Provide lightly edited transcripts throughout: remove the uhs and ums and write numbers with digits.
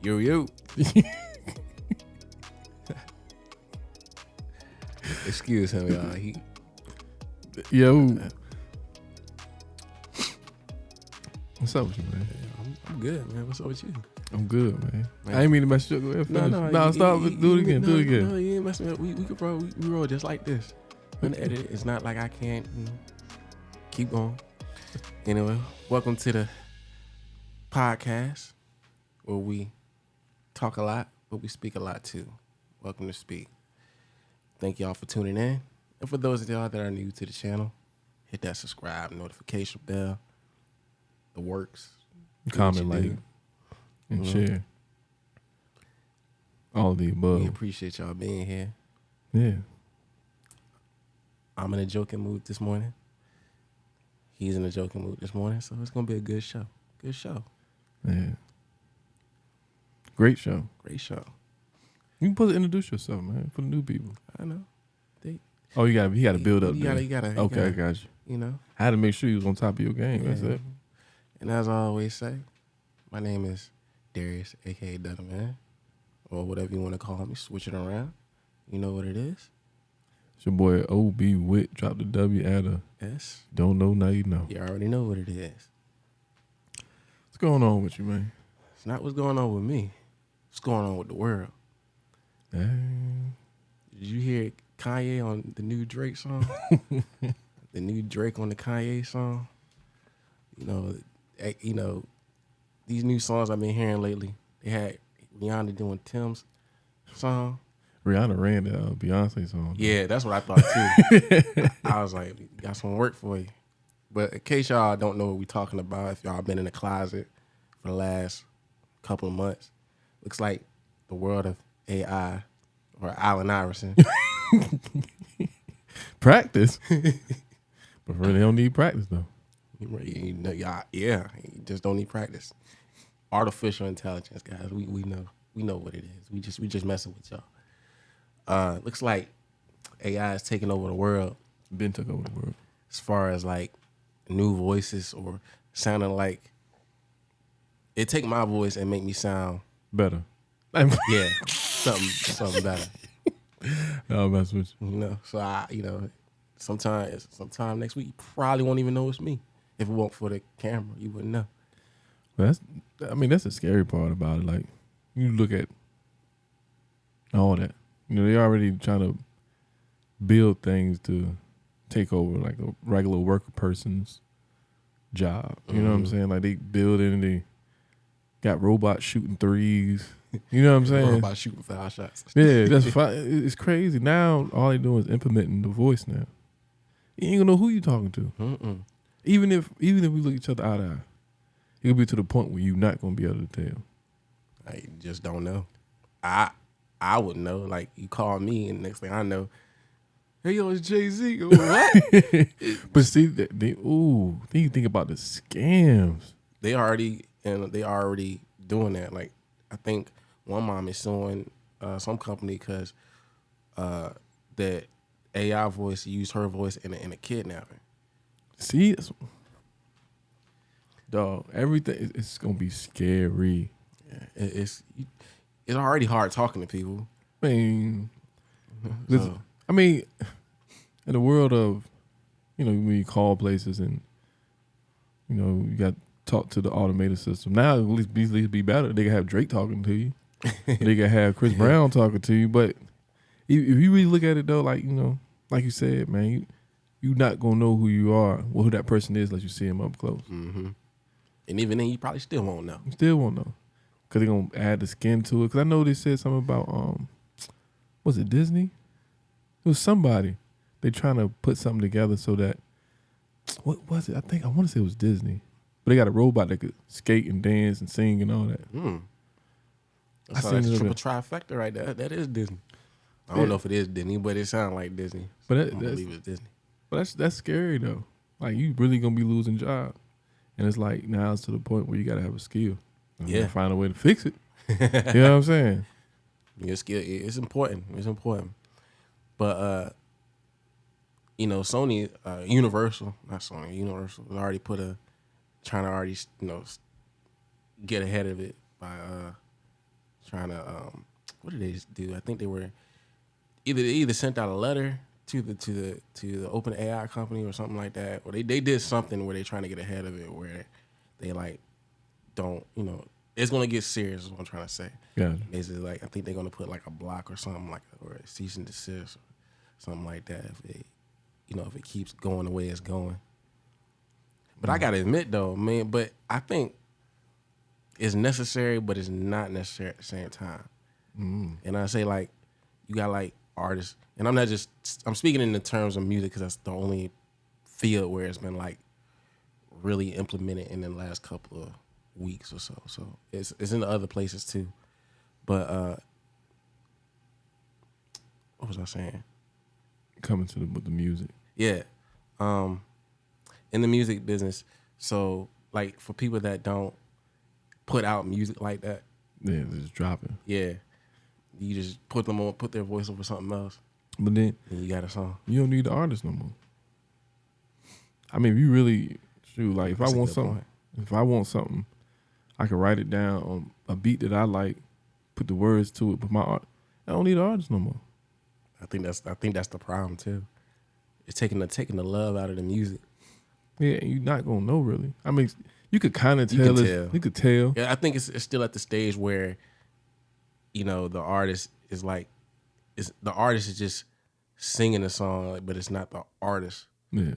Yo. Excuse him, y'all. Yo. What's up with you, man? I'm good, man. What's up with you? I'm good, man. I ain't mean to mess you up. Go ahead, finish. No, stop. Do it again. No, you ain't messing up. We could roll. We roll just like this. Unedited. It's not like I can't keep going. Anyway, welcome to the podcast where we talk a lot, but we speak a lot too. Welcome to Speak. Thank y'all for tuning in. And for those of y'all that are new to the channel, hit that subscribe, notification bell, the works. Comment, like, and share. All of the above. We appreciate y'all being here. Yeah. I'm in a joking mood this morning. He's in a joking mood this morning, so it's gonna be a good show. Good show. Yeah. Great show. Great show. You supposed to introduce yourself, man, for the new people. I know. You gotta build up. You gotta. Okay, I got you. You know. I had to make sure you was on top of your game. Yeah. That's it. And as I always say, my name is Darius, aka Dunham, man, or whatever you want to call me. Switch it around. You know what it is. It's your boy OB Wit. Drop the W at a S. Don't know, now you know. You already know what it is. What's going on with you, man? It's not what's going on with me. What's going on with the world? Dang. Did you hear Kanye on the new Drake song? The new Drake on the Kanye song? You know, these new songs I've been hearing lately, they had Rihanna doing Tim's song. Rihanna ran the Beyonce song. Yeah, that's what I thought too. I was like, got some work for you. But in case y'all don't know what we're talking about, if y'all been in the closet for the last couple of months, looks like the world of AI or Allen Iverson. Practice? But really don't need practice though. You just don't need practice. Artificial intelligence, guys. We know what it is. We just messing with y'all. Looks like AI is taking over the world. Been took over the world. As far as like new voices or sounding like it take my voice and make me sound better. Yeah, something better. I'll mess with you. You know, so sometime next week you probably won't even know it's me. If it weren't for the camera, you wouldn't know. That's the scary part about it. Like, you look at all that. You know, they already trying to build things to take over like a regular worker person's job. You know what I'm saying? Like, they building, they got robots shooting threes. You know what I'm saying? Robots shooting foul shots. Yeah, that's fine. It's crazy. Now all they doing is implementing the voice now. You ain't gonna know who you talking to. Mm-mm. Even if we look each other eye to eye, it'll be to the point where you're not gonna be able to tell. I just don't know. I would know. Like, you call me, and the next thing I know, hey, yo, it's Jay-Z. What? But see, then you think about the scams. They already doing that. Like, I think one mom is suing some company because that AI voice used her voice in a kidnapping. See, dog, everything it's gonna be scary. Yeah, it's already hard talking to people. I mean, in the world of, when you call places and, you got to talk to the automated system. Now, at least be better. They can have Drake talking to you. They can have Chris Brown talking to you. But if you really look at it, though, like, like you said, man, you're not going to know who you are, who that person is unless you see him up close. Mm-hmm. And even then, you probably still won't know. You still won't know. Because they're going to add the skin to it. Because I know they said something about, was it Disney? It was somebody. They trying to put something together so that, what was it? I want to say it was Disney. But they got a robot that could skate and dance and sing and all that. That's a triple trifecta right there. That is Disney. I don't know if it is Disney, but it sounds like Disney. But I believe it's Disney. But that's scary though. Like, you really gonna be losing jobs, and it's like now it's to the point where you gotta have a skill. You gotta find a way to fix it. You know what I'm saying? Your skill, it's important. It's important. But Universal already trying to already get ahead of it by trying to what did they do? I think they were either sent out a letter to the open AI company or something like that, or they did something where they're trying to get ahead of it, where they like don't, it's gonna get serious. Is what I'm trying to say. Yeah. Basically, like I think they're gonna put like a block or something or a cease and desist, or something like that. If it keeps going the way it's going. But I gotta admit though, man, but I think it's necessary, but it's not necessary at the same time. And I say like you got like artists, and I'm speaking in the terms of music because that's the only field where it's been like really implemented in the last couple of weeks or so. So it's in the other places too. But what was I saying? Coming to with the music. Yeah. In the music business. So like for people that don't put out music like that. Yeah, they're just dropping. Yeah. You just put their voice over something else. But then and you got a song. You don't need the artist no more. I mean, if you really like if I want something, I can write it down on a beat that I like, put the words to it, but my art, I don't need the artist no more. I think that's the problem too. It's taking the love out of the music. Yeah, and you're not gonna know really. I mean, you could kind of tell. You could tell. Yeah, I think it's still at the stage where, the artist is like, the artist is just singing the song, but it's not the artist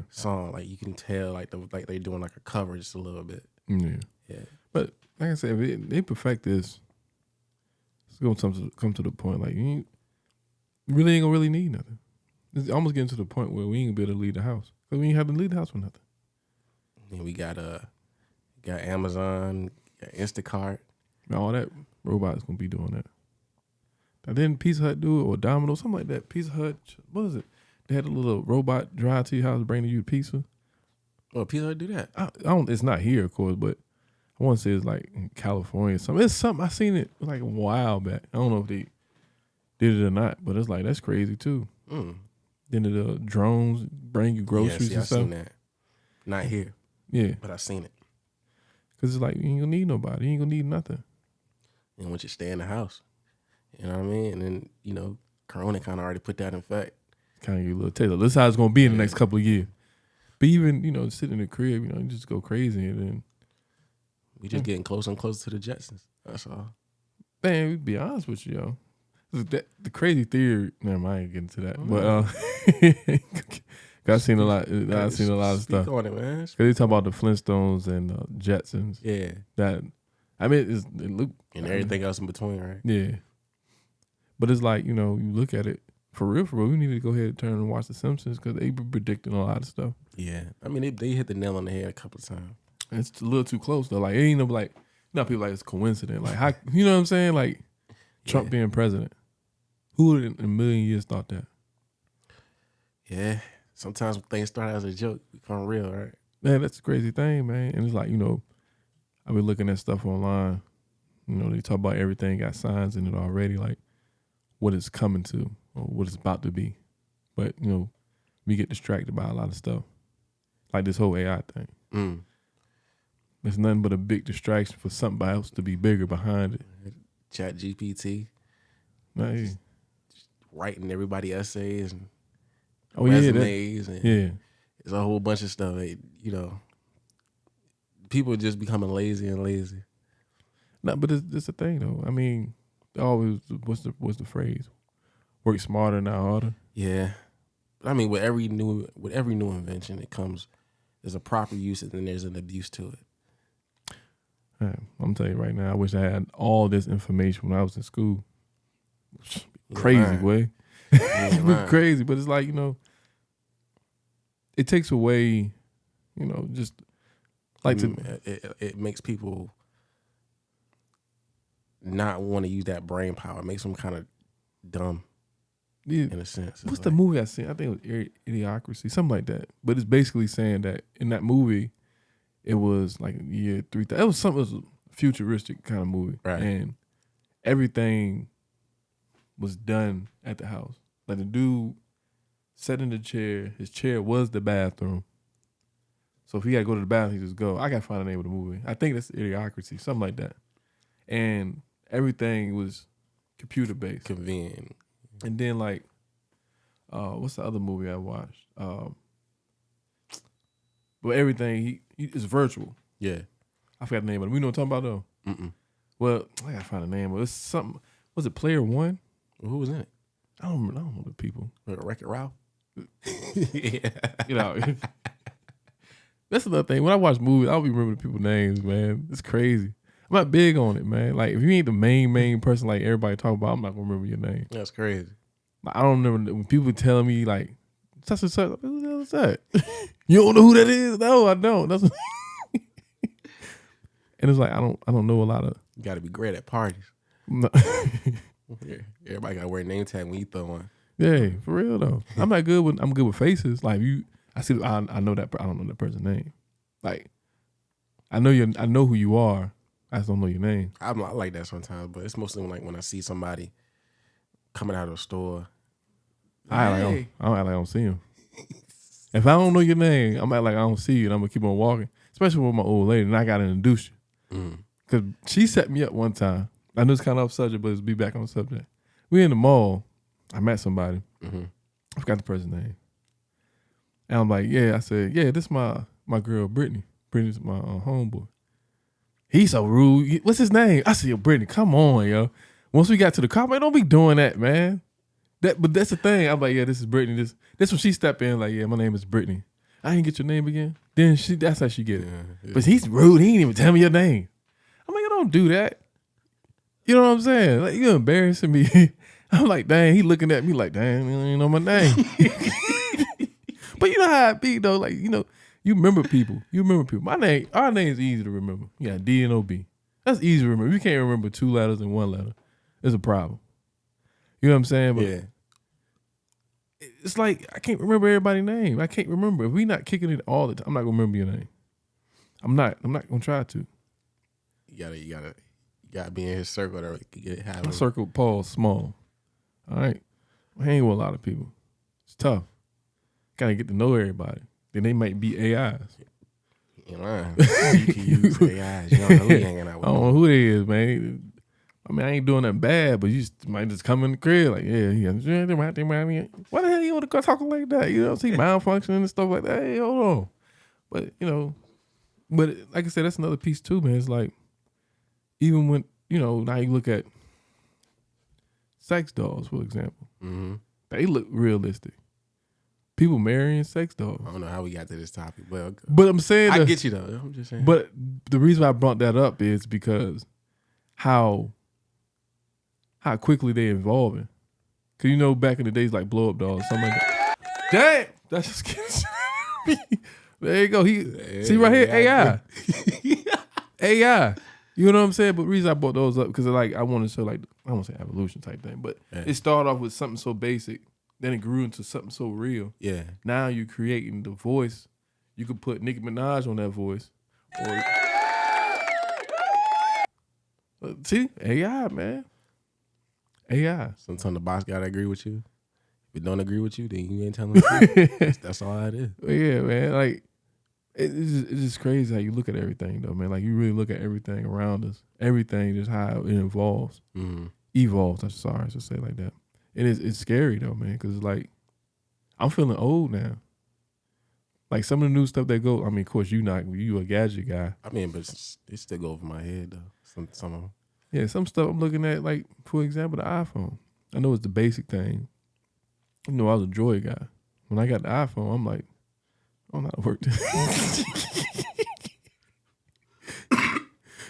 song. Like you can tell, like they're doing like a cover just a little bit. Yeah. But like I said, if they perfect this, it's gonna come to the point like you really ain't gonna really need nothing. It's almost getting to the point where we ain't gonna be able to leave the house because we ain't have to leave the house for nothing. And we got Amazon, got Instacart. All that robots gonna be doing that. Now didn't Pizza Hut do it or Domino's, something like that? Pizza Hut, what is it? They had a little robot drive to your house bringing you pizza. Oh, Pizza Hut do that? I don't. It's not here, of course, but I want to say it's like in California or something. It's something I seen it like a while back. I don't know if they did it or not, but it's like that's crazy too. Then the drones bring you groceries and stuff. I seen that. Not here. Yeah, but I seen it. Cause it's like you ain't gonna need nobody. You ain't gonna need nothing. And once you stay in the house, you know what I mean. And then Corona kind of already put that in fact. Kind of give you a little taste. This is how it's gonna be in the next couple of years. But even sit in the crib, you just go crazy and then we just getting closer and closer to the Jetsons. That's all. Man, to be honest with you, yo. The crazy theory. Never mind, I ain't getting to that. But I've seen a lot. I've seen a lot of stuff. Speak on it, man. Cause they talk about the Flintstones and Jetsons. Yeah. That I mean, it look and everything else in between, right? Yeah. But it's like you look at it for real. We need to go ahead and turn and watch The Simpsons because they be predicting a lot of stuff. Yeah. I mean, they hit the nail on the head a couple of times. It's a little too close though. Like it ain't no like. Not people like it's coincident. Like how you know what I'm saying? Like Trump being president. Who would in a million years thought that? Yeah. Sometimes when things start out as a joke, become real, right? Man, that's a crazy thing, man. And it's like, I've been looking at stuff online. They talk about everything got signs in it already, like what it's coming to or what it's about to be. But, we get distracted by a lot of stuff. Like this whole AI thing. It's nothing but a big distraction for something else to be bigger behind it. Chat GPT. Just writing everybody essays and resumes and there's a whole bunch of stuff. People are just becoming lazy and lazy. No, but it's a thing though. I mean, always what's the phrase? Work smarter, not harder. Yeah, but I mean, with every new invention, there's a proper use and then there's an abuse to it. I'm telling you right now, I wish I had all this information when I was in school. Crazy, boy. Crazy, but it's like, it takes away, just like it makes people not want to use that brain power. It makes them kind of dumb in a sense. What's the movie I seen? I think it was Idiocracy, something like that. But it's basically saying that in that movie, it was like year 3000. It was something. It was a futuristic kind of movie, right? And everything was done at the house. Like the dude sat in the chair. His chair was the bathroom. So if he got to go to the bathroom, he just go. I got to find the name of the movie. I think that's Idiocracy, something like that. And everything was computer based. Convenient. And then like, what's the other movie I watched? But everything is virtual. Yeah. I forgot the name of it. We know what I'm talking about though. Mm-mm. Well, I gotta find the name of it. It's something. Was it Player One? Well, who was in it? I don't know the people. Wreck-It Ralph. Yeah. You know, that's another thing. When I watch movies, I don't be remembering people's names, man. It's crazy. I'm not big on it, man. Like if you ain't the main person like everybody talk about, I'm not gonna remember your name. That's crazy. Like, I don't remember when people telling me like such and such. Who the hell is that? You don't know who that is? No, I don't. That's and it's like I don't know a lot of. You got to be great at parties. No. Yeah. Everybody got to wear a name tag when you throw one. Yeah, for real though. I'm good with faces. Like I know that. I don't know that person's name. Like I know who you are. I just don't know your name. I like that sometimes, but it's mostly when I see somebody coming out of the store. I don't act like I don't see him. If I don't know your name, I'm act like I don't see you, and I'm gonna keep on walking. Especially with my old lady, and I gotta introduce you because she set me up one time. I know it's kind of off subject, but let's be back on the subject. We in the mall. I met somebody. I forgot the person's name, and I'm like, yeah. I said, yeah, this is my girl Brittany. Brittany's my homeboy. He's so rude. What's his name? I said, yo, Brittany, come on, yo. Once we got to the car, man, don't be doing that, man. But that's the thing. I'm like, yeah, this is Brittany. This when she stepped in, like, yeah, my name is Brittany. I didn't get your name again. Then that's how she get it. Yeah. But he's rude. He didn't even tell me your name. I'm like, you don't do that. You know what I'm saying? Like, you're embarrassing me. I'm like, dang, he looking at me like, dang, you don't even know my name. But you know how it be though. Like, you know, you remember people. Our name is easy to remember. Yeah, D and O-B. That's easy to remember. You can't remember 2 letters and 1 letter. It's a problem. You know what I'm saying? But yeah. It's like I can't remember everybody's name. I can't remember. If we not kicking it all the time, I'm not gonna remember your name. I'm not gonna try to. You gotta be in his circle to have my circle. Paul's small. All right, I hang with a lot of people. It's tough. Gotta get to know everybody. Then they might be AIs. You know, you can use AIs. You don't know who you hanging out with. I don't know who they is, man. I mean, I ain't doing that bad, but you might just come in the crib like, yeah. Why the hell you want to go talking like that? You know, see malfunctioning and stuff like that. Hey, hold on. But, you know, like I said, that's another piece too, man. It's like, even when, you know, now you look at sex dolls, for example. They look realistic. People marrying sex dolls. I don't know how we got to this topic, but I'm saying I get you though. I'm just saying. But the reason why I brought that up is because how quickly they evolving. Cause you know back in the days like blow up dolls, something like that. Damn, that's just kidding. There you go. See right here, AI. AI. You know what I'm saying? But the reason I brought those up because like I want to show like I don't want to say evolution type thing, but it started off with something so basic, then it grew into something so real. Yeah. Now you're creating the voice. You could put Nicki Minaj on that voice. Or see, AI, man. AI. Sometimes the boss gotta agree with you. If it don't agree with you, then you ain't telling the truth. That's all it is. Yeah, man. Like it's just crazy how you look at everything, though, man. Like you really look at everything around us. Everything just how it evolves. Evolves. I'm sorry, I should say it like that. It's scary though, man, because like I'm feeling old now. Like some of the new stuff that go. I mean, of course, you a gadget guy. I mean, but it still go over my head though. Some of them. Yeah, some stuff I'm looking at, like, for example, the iPhone. I know it's the basic thing. You know, I was a Droid guy. When I got the iPhone, I'm like, I don't know how to work this.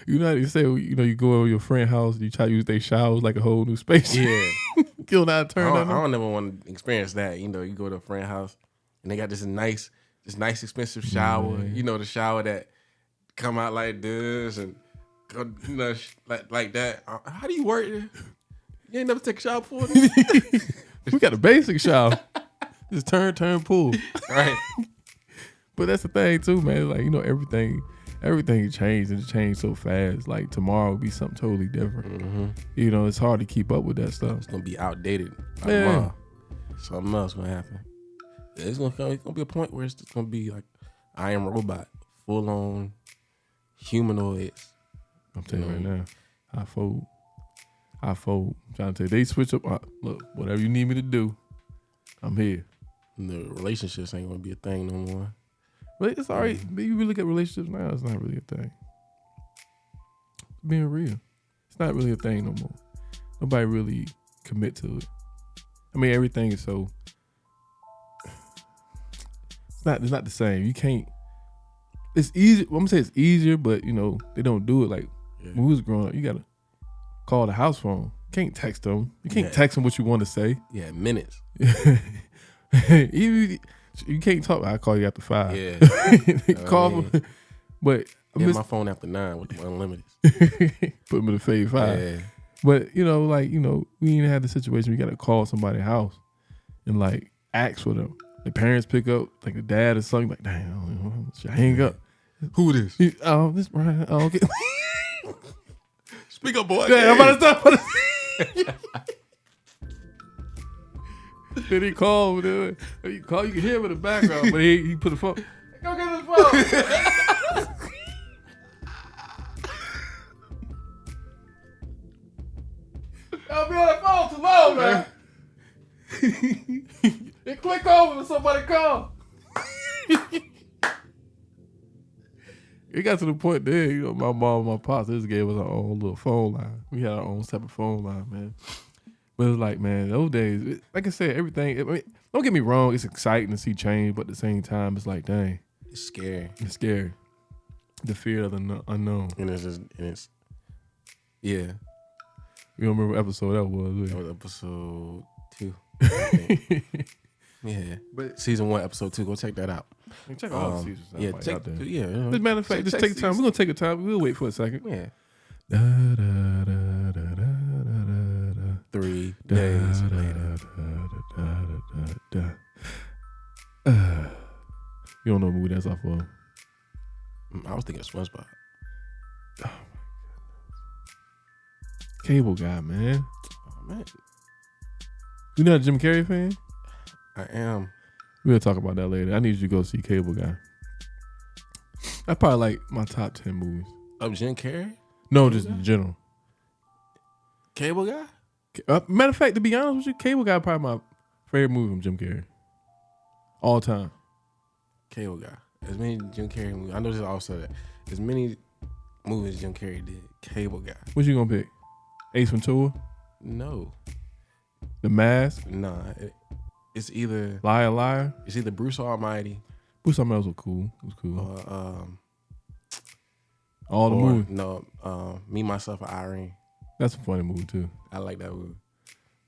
You know how you say, you know, you go over your friend's house, you try to use their showers like a whole new space. Yeah. You don't know how to turn on. I don't ever want to experience that. You know, you go to a friend's house, and they got this nice expensive shower. You know, the shower that come out like this and you know, like that. How do you work it? You ain't never take a shower before? We got a basic shower. Just turn, pull. Right. But that's the thing too, man. Like, you know, everything changed, and it changed so fast. Like tomorrow will be something totally different. You know, it's hard to keep up with that stuff. It's gonna be outdated by tomorrow. Something else gonna happen. It's gonna be a point where it's just gonna be like I Am Robot, full on humanoids. I'm telling you right now, I fold. I fold. I'm trying to tell you, they switch up. Look, whatever you need me to do, I'm here. The relationships ain't gonna be a thing no more. But it's all right. But you really look at relationships now, it's not really a thing. Being real, it's not really a thing no more. Nobody really commit to it. I mean, everything is so. It's not the same. You can't. It's easy. I'm gonna say it's easier, but they don't do it like when we was growing up. You gotta call the house phone. You can't text them. You can't text them what you want to say. Yeah, minutes. You can't talk. I call you after 5. Yeah, call me. But my phone after 9 with the unlimited. Put them in the fade 5. Yeah. But we ain't had the situation. We gotta call somebody's house and like ask for them. The parents pick up, like the dad or something. Like, damn, should I hang up? Who this? This Brian. Oh, okay. Speak up, boy. Yeah, I'm about to stop. Then he called. You can hear him in the background, but he put the phone. Go get his phone. I'll be on the phone too long, man. It click over when somebody call. It got to the point there, my mom and my pops just gave us our own little phone line. We had our own separate phone line, man. But it's like, man, those days, like I said, everything. Don't get me wrong, it's exciting to see change, but at the same time, it's like, dang, it's scary. It's scary. The fear of the unknown. And it's yeah. You don't remember what episode that was? That was episode 2. I think. Yeah, but season 1, episode 2. Go check that out. Check all the seasons. Yeah, As a matter of fact, just take time. We're gonna take a time. We'll wait for a second. Yeah. 3 days later. You don't know what movie that's off of? I was thinking of SpongeBob. Oh my goodness. Cable Guy, man. Oh man. You not a Jim Carrey fan? I am. We'll talk about that later. I need you to go see Cable Guy. That's probably like my top 10 movies. Of Jim Carrey? No, just in general. Cable Guy? Matter of fact, to be honest with you, Cable Guy probably my favorite movie from Jim Carrey. All time. Cable Guy. As many Jim Carrey movies. I know this also that. As many movies Jim Carrey did. Cable Guy. What you gonna pick? Ace Ventura? No. The Mask? Nah. It's either Liar. It's either Bruce Almighty. Bruce Almighty was cool. It was cool. All the movies. No, Me, Myself, and Irene. That's a funny movie too. I like that movie.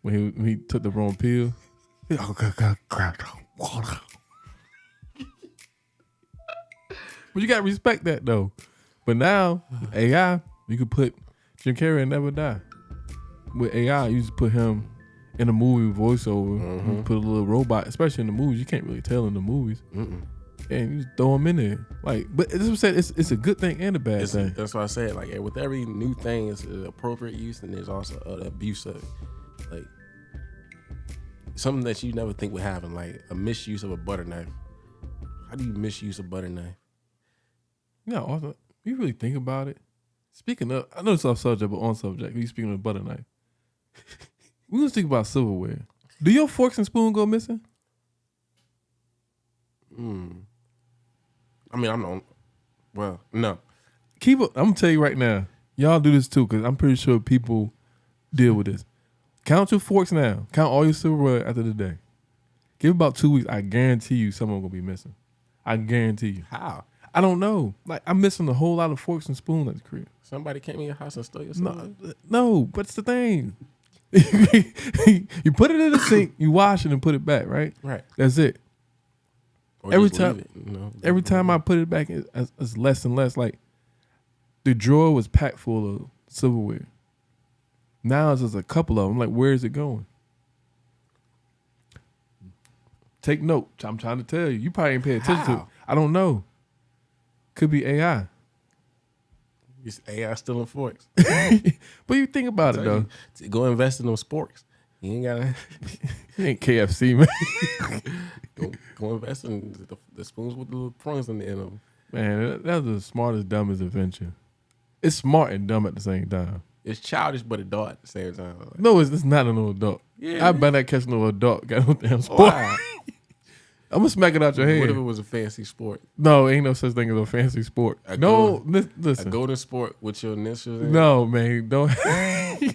When he took the wrong pill. But you gotta respect that though. But now, AI, you could put Jim Carrey and Never Die. With AI, you just put him in a movie voiceover. Mm-hmm. You put a little robot, especially in the movies. You can't really tell in the movies. Mm-mm. And you just throw him in there. Like, but this was said, it's a good thing and a bad thing. That's why I said, like, with every new thing, it's an appropriate use, and there's also an abuse of it. Like, something that you never think would happen, like a misuse of a butter knife. How do you misuse a butter knife? Yeah, also, you really think about it. Speaking of, I know it's off subject, but on subject, you speaking of butter knife. We gonna speak about silverware. Do your forks and spoon go missing? I mean, no. Keep it. I'm gonna tell you right now. Y'all do this too, because I'm pretty sure people deal with this. Count your forks now. Count all your silverware after the day. Give it about 2 weeks. I guarantee you someone gonna be missing. I guarantee you. How? I don't know. Like, I'm missing a whole lot of forks and spoons at the crib. Somebody came in your house and stole your silverware? No, but it's the thing. You put it in the sink, you wash it and put it back, right? Right. That's it. Or Every just time, leave it, every time I put it back, it's less and less. Like, the drawer was packed full of silverware. Now it's just a couple of them. Like, where is it going? Take note. I'm trying to tell you. You probably ain't pay attention to it. I don't know. Could be AI. It's AI stealing forks. But you think about it, though. Go invest in those sporks. You ain't gotta. It ain't KFC, man. Go invest in the spoons with the little prongs on the end of them. Man, that's the smartest, dumbest invention. It's smart and dumb at the same time. It's childish but adult at the same time. Like, No, it's not no adult. yeah, I better not catch no adult. Got no damn sport. why? I'm gonna smack it out your hand. What if it was a fancy sport? No, ain't no such thing as a fancy sport. Listen. A golden sport with your initials in it? No, man, don't. I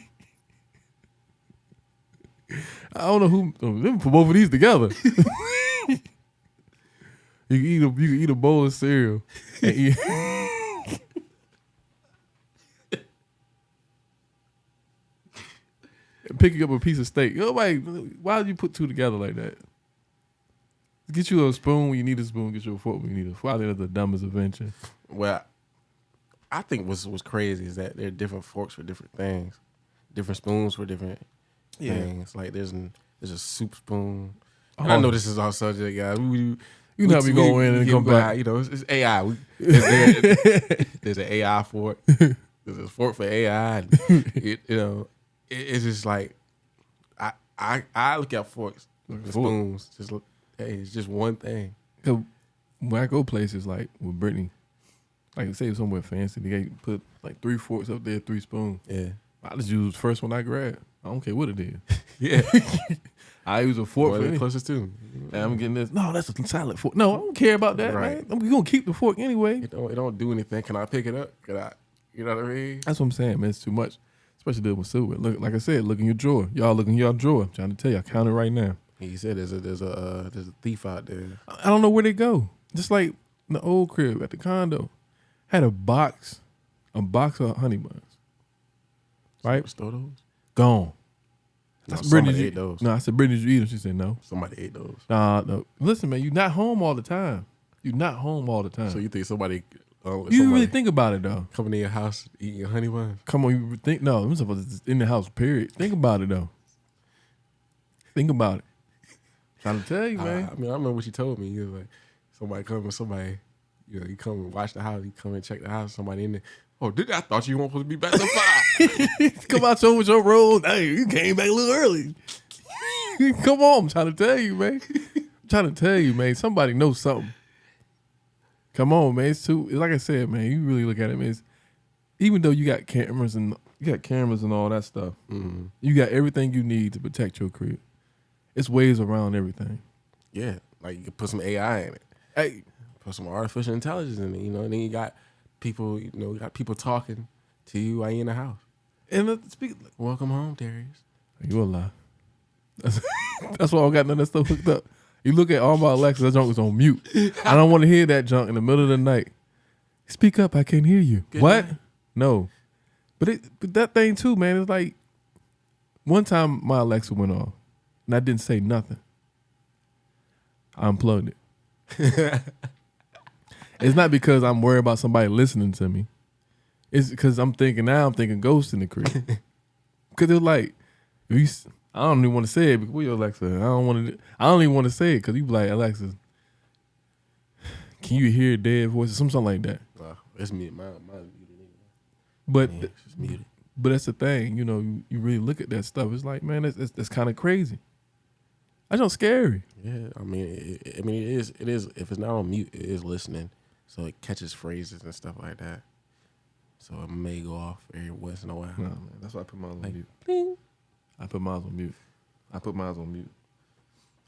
don't know who. Let me put both of these together. You can eat a bowl of cereal and eat. And picking up a piece of steak. Nobody, why did you put two together like that? Get you a spoon when you need a spoon. Get you a fork when you need a fork. I think that's the dumbest invention. Well, I think what's crazy is that there are different forks for different things, different spoons for different things. Like there's a soup spoon. And I know this is our subject, guys. You know how we go in and come back. You know, it's AI. There's an AI fork. There's a fork for AI. It's just like I look at forks, spoons. Just look, hey, it's just one thing. When I go places like with Brittany, like say somewhere fancy, they put like 3 forks up there, 3 spoons. Yeah, I just use the first one I grab. I don't care what it is. Yeah. I use a fork for it. Closest to. And I'm getting this. No, that's a salad fork. No, I don't care about that. Right. Man. We're gonna keep the fork anyway. It don't do anything. Can I pick it up? You know what I mean? That's what I'm saying, man. It's too much. Especially dealing with silver. Look, like I said, look in your drawer. Y'all look in your drawer. I'm trying to tell you, I count it right now. He said there's a thief out there. I don't know where they go. Just like the old crib at the condo, had a box of honey buns. Right? Store those? Gone. No, somebody ate those. No, I said, Brittany, did you eat them? She said, no. Somebody ate those. No. Listen, man, you're not home all the time. So you think somebody... you really think about it, though. Coming in your house, eating your honey buns? Come on, you think... No, I'm supposed to in the house, period. Think about it, though. Think about it. Trying to tell you, man. I remember what you told me. You was like, you come and watch the house, you come and check the house, somebody in there. Oh, I thought you weren't supposed to be back till 5. Come out with your roll. Hey, you came back a little early. Come on, I'm trying to tell you, man. Somebody knows something. Come on, man. It's like I said, man, you really look at it, man. Even though you got cameras and all that stuff, you got everything you need to protect your crib. It's ways around everything. Yeah, like you can put some AI in it. Hey, put some artificial intelligence in it, and then you got people, talking to you while you're in the house. And welcome home, Darius. You a lie. That's why I got none of that stuff hooked up. You look at all my Alexas, that junk is on mute. I don't want to hear that junk in the middle of the night. Speak up, I can't hear you. Good what? night. No. But that thing too, man, it's like one time my Alexa went off and I didn't say nothing. I unplugged it. It's not because I'm worried about somebody listening to me. It's because I'm thinking ghosts in the crib. Because it's like, I don't even want to say it because we Alexa. I don't even want to say it because you be like, Alexa, can you hear dead voices? Something like that. It's muted. Mine's muted. But it's muted. But that's the thing, you really look at that stuff. It's like, man, that's kind of crazy. That's not scary. Yeah, it is. If it's not on mute, it is listening, so it catches phrases and stuff like that. So it may go off every once in a while. No, man, that's why I put mine on mute. Ding. I put mine on mute. I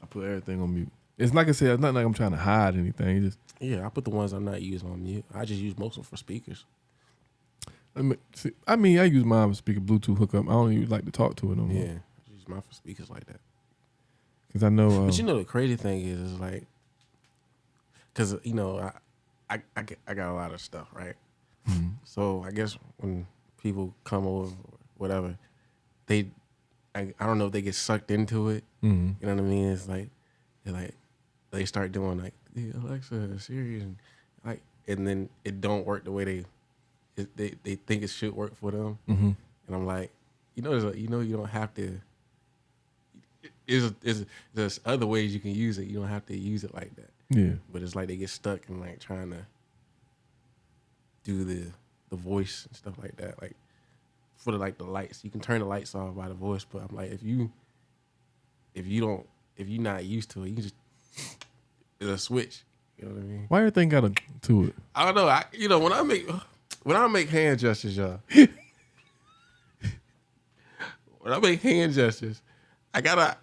put everything on mute. It's like I said, it's not like I'm trying to hide anything. I put the ones I'm not using on mute. I just use most of them for speakers. I use mine for speaker Bluetooth hookup. I don't even like to talk to it no more. Yeah, I use mine for speakers like that. Because I know. But the crazy thing is like, because I got a lot of stuff, right? Mm-hmm. So I guess when people come over, or whatever, I don't know if they get sucked into it. Mm-hmm. You know what I mean? It's like they start doing like Alexa, Siri, and then it don't work the way they think it should work for them. Mm-hmm. And I'm like, you don't have to. There's other ways you can use it. You don't have to use it like that. Yeah. But it's like they get stuck in like trying to do the voice and stuff like that. Like for the lights, you can turn the lights off by the voice. But I'm like, if you're not used to it, you can just it's a switch. You know what I mean? Why everything got to it? I don't know. When I make hand gestures, y'all. when I make hand gestures, I gotta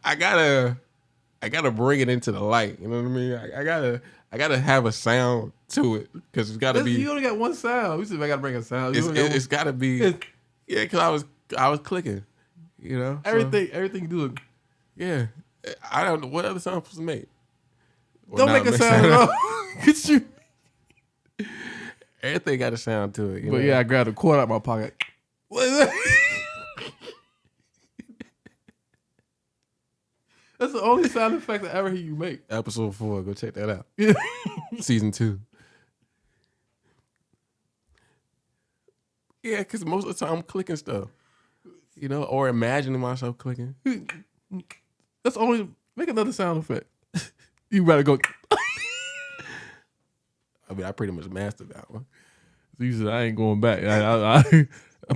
bring it into the light. You know what I mean? I gotta have a sound to it because it's gotta be. You only got one sound. We said I gotta bring a sound. It's gotta be. Yeah, because I was clicking. You know, everything you do. Yeah, I don't know what other sound I'm supposed to make. Don't make a sound at all. Get you. Everything got a sound to it. But yeah, I grabbed a quarter out of my pocket. What is that? That's the only sound effect I ever hear you make. Episode 4, go check that out. Season 2. Yeah, because most of the time I'm clicking stuff. You know, or imagining myself clicking. That's only make another sound effect. You better go. I mean, I pretty much mastered that one. So you said I ain't going back. I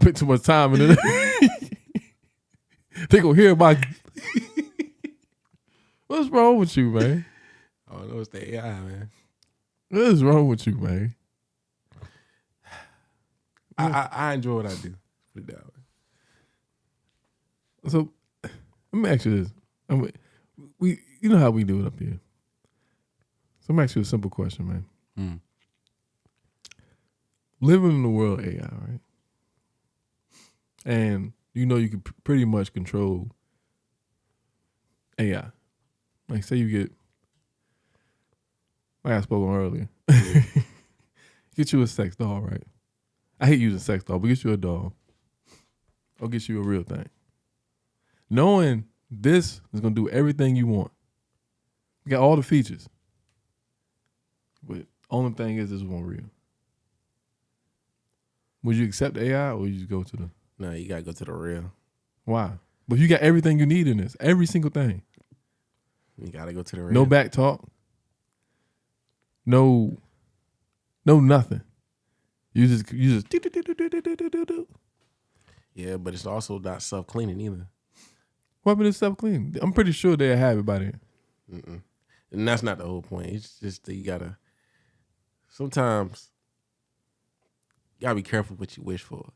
put too much time in it. They gonna hear about. What's wrong with you, man? Oh no, it's the AI, man. What is wrong with you, man? I enjoy what I do. Put it that way. So let me ask you this. You know how we do it up here. So I'm asking you a simple question, man. Living in the world of AI, right? And you know you can pretty much control AI. Like say you get, like I spoke on earlier, get you a sex doll, right? I hate using sex doll, but get you a doll. Or get you a real thing. Knowing this is going to do everything you want. You got all the features. But only thing is this one real. Would you accept the AI or you just go to the... No, you got to go to the real. Why? But you got everything you need in this. Every single thing. You got to go to the real. No back talk. No nothing. You just Yeah, but it's also not self-cleaning either. What happened to self-clean? I'm pretty sure they'll have it by then. And that's not the whole point. It's just that you gotta. Sometimes you gotta be careful what you wish for.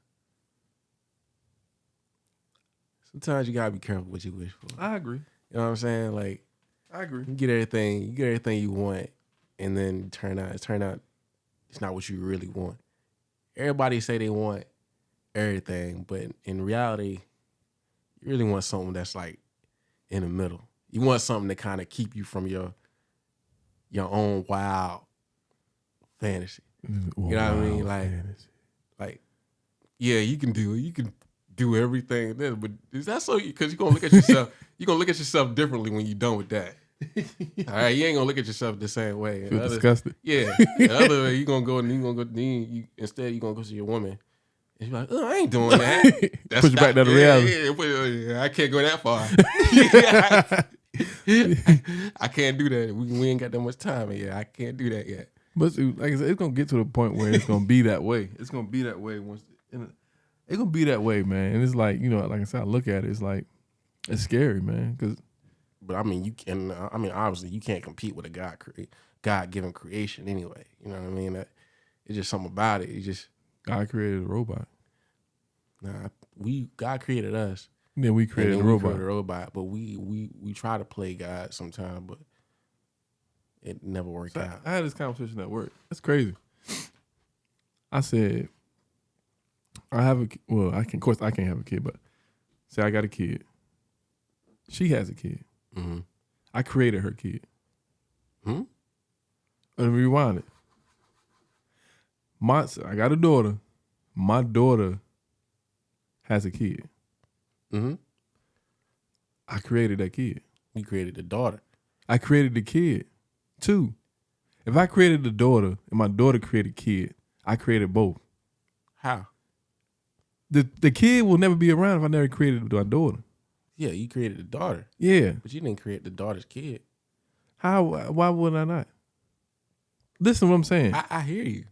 Sometimes you gotta be careful what you wish for. I agree. You know what I'm saying? Like, I agree. You get everything you want, and then turn out it's not what you really want. Everybody say they want everything, but in reality, you really want something that's like in the middle. You want something to kind of keep you from your own wild fantasy. You know what I mean? Like, yeah, you can do everything there, but is that so? Because you're gonna look at yourself. You're gonna look at yourself differently when you're done with that. All right, you ain't gonna look at yourself the same way. Feel disgusted. Yeah, the other way instead you're gonna go to your woman. And you're like, oh, I ain't doing that. Push you back down to reality. Yeah, I can't go that far. I can't do that. We ain't got that much time yet. I can't do that yet. But like I said, it's gonna get to the point where it's gonna be that way. It's gonna be that way once. It's gonna be that way, man. And it's like, you know, like I said, I look at it. It's like it's scary, man. But I mean, obviously, you can't compete with a God-given creation anyway. You know what I mean? It's just something about it. God created a robot. Nah, God created us. Then we created a robot. But we try to play God sometimes, but it never worked out. I had this conversation at work. That's crazy. I said, of course I can't have a kid, but say I got a kid. She has a kid. Mm-hmm. I created her kid. Let me rewind it. I got a daughter. My daughter has a kid. Mm-hmm. I created that kid. You created the daughter. I created the kid, too. If I created the daughter and my daughter created a kid, I created both. How? The kid will never be around if I never created my daughter. Yeah, you created the daughter. Yeah. But you didn't create the daughter's kid. How? Why would I not? Listen to what I'm saying. I hear you.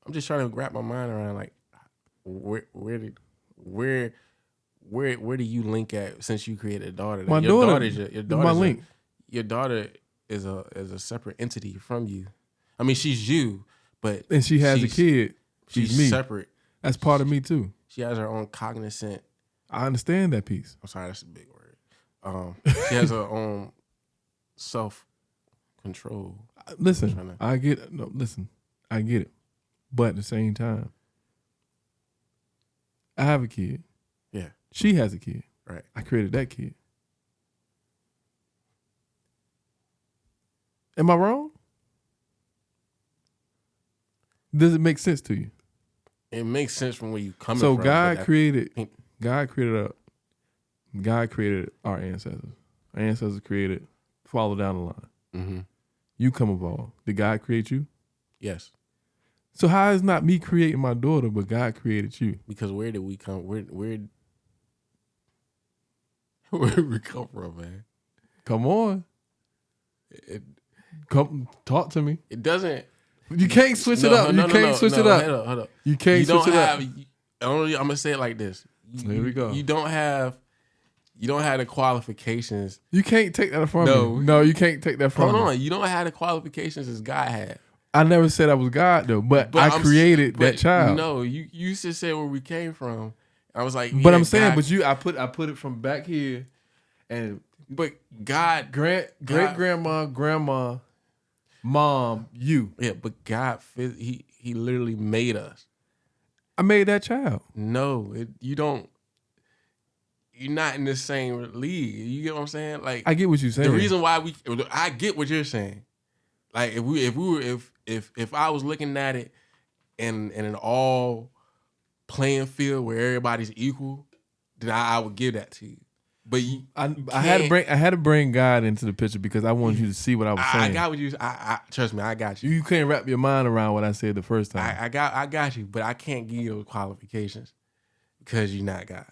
I'm just trying to wrap my mind around like where do you link at since you created a daughter? My daughter is my link. Your daughter is a separate entity from you. I mean, she's you, but and she has a kid. She's me. separate. That's part of me too. She has her own cognizant. I understand that piece. I'm sorry, that's a big word. She has her own self-control. Listen, I get it. No, listen, I get it. But at the same time, I have a kid. Yeah. She has a kid. Right. I created that kid. Am I wrong? Does it make sense to you? It makes sense from where you coming so from. God created our ancestors. Our ancestors created, follow down the line. Mm-hmm. You come evolve. Did God create you? Yes. So how is not me creating my daughter, but God created you? Because where did we come? Where did we come from, man? Come on. Come talk to me. It doesn't. You can't switch it up. You can't switch it up. Hold up. You can't switch it up. I'm gonna say it like this. Here we go. You don't have the qualifications. You can't take that from me. No, you can't take that from me. Hold on. You don't have the qualifications as God had. I never said I was God though, but I created that child. No, you just said where we came from. I was like, but I'm saying, God, I put it from back here, but God, great grandma, grandma, mom, you. Yeah, but God, he literally made us. I made that child. No, you don't. You're not in the same league. You get what I'm saying? Like, I get what you're saying. The reason why I get what you're saying. Like, if I was looking at it in an all playing field where everybody's equal, then I would give that to you. But I had to bring God into the picture because I wanted you to see what I was saying. I got what you. Trust me, I got you. You couldn't wrap your mind around what I said the first time. I got you, but I can't give you those qualifications because you're not God.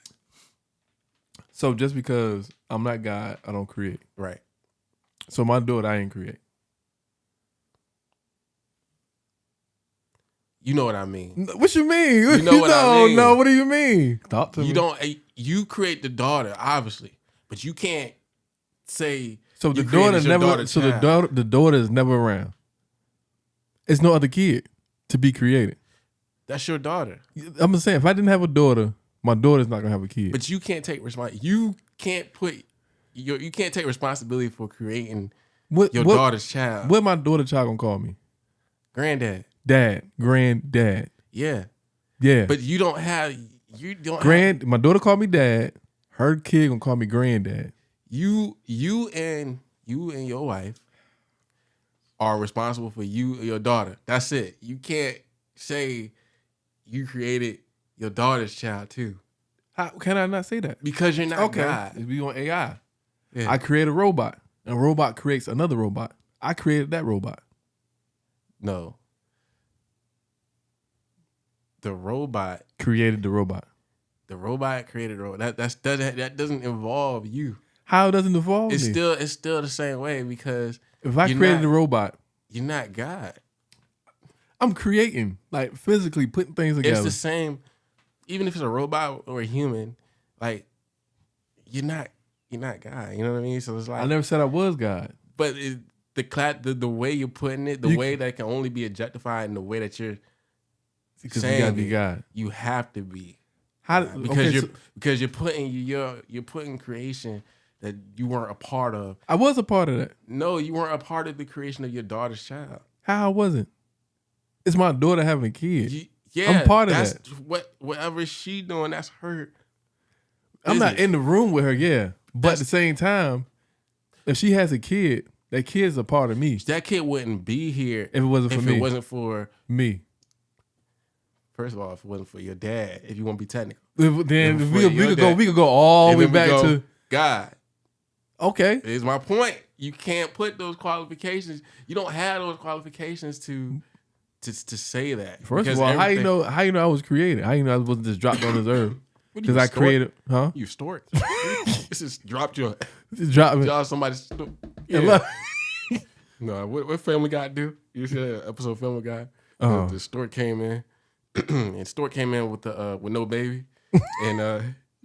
So just because I'm not God, I don't create. Right. So my daughter, I ain't create. You know what I mean. What you mean? You know what I mean. No, what do you mean? Talk to me. You create the daughter, obviously, but you can't say. So the daughter never. So the daughter is never around. It's no other kid to be created. That's your daughter. I'm just saying, if I didn't have a daughter, my daughter's not gonna have a kid. But you can't take You can't take responsibility for creating your daughter's child. What my daughter's child gonna call me? Granddad. Dad. Granddad. Yeah. Yeah. But you don't have. My daughter called me dad. Her kid gonna call me granddad. You and your wife are responsible for you and your daughter. That's it. You can't say you created your daughter's child too. How can I not say that? Because you're not God. We on AI. Yeah. I create a robot. A robot creates another robot. I created that robot. No. The robot created the robot. The robot created a robot. That doesn't involve you. How doesn't involve me? It's still the same way because if I created a robot, you're not God. I'm creating, like physically putting things together. It's the same, even if it's a robot or a human. Like you're not God. You know what I mean? So it's like I never said I was God, but the way you're putting it, the way that it can only be objectified, and the way that you're saying you gotta be God. You have to be. How? Because you're putting creation that you weren't a part of. I was a part of that. No, you weren't a part of the creation of your daughter's child. How I wasn't? It's my daughter having a kid. Yeah, I'm part of that. Whatever she doing, that's her. I'm not in the room with her, yeah. But at the same time, if she has a kid, that kid's a part of me. That kid wouldn't be here if it wasn't for me. If it wasn't for me. First of all, if it wasn't for your dad, if you want to be technical, then we could go all the way back to God. Okay, is my point. You can't put those qualifications. You don't have those qualifications to say that. First of all, how you know I was created? How you know I wasn't just dropped on this earth? Because I created, huh? You stored. This just dropped your. Just dropped me. Y'all somebody's. Yeah. No, what Family Guy do? You see that episode of Family Guy? The stork came in. And Stork came in with no baby, and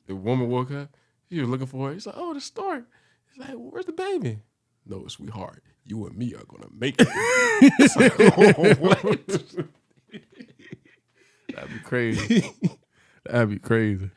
the woman woke up. She was looking for her. He's like, "Oh, the stork." He's like, "Where's the baby?" "No, sweetheart, you and me are gonna make it." It's like, what? That'd be crazy. That'd be crazy.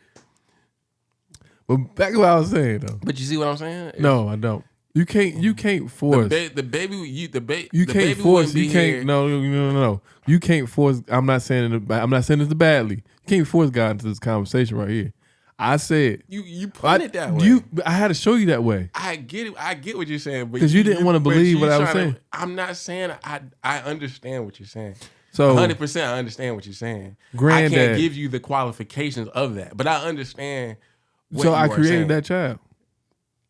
But back to what I was saying though. But you see what I'm saying? No, I don't. You can't force the baby. You can't baby force. You be can't. here. No. You can't force. I'm not saying it badly. You can't force God into this conversation right here. I said you put it that way. I had to show you that way. I get it. I get what you're saying, because you didn't want to believe what I was saying. I'm not saying I understand what you're saying. So 100%, I understand what you're saying. Granddad, I can't give you the qualifications of that, but I understand. So I created that child.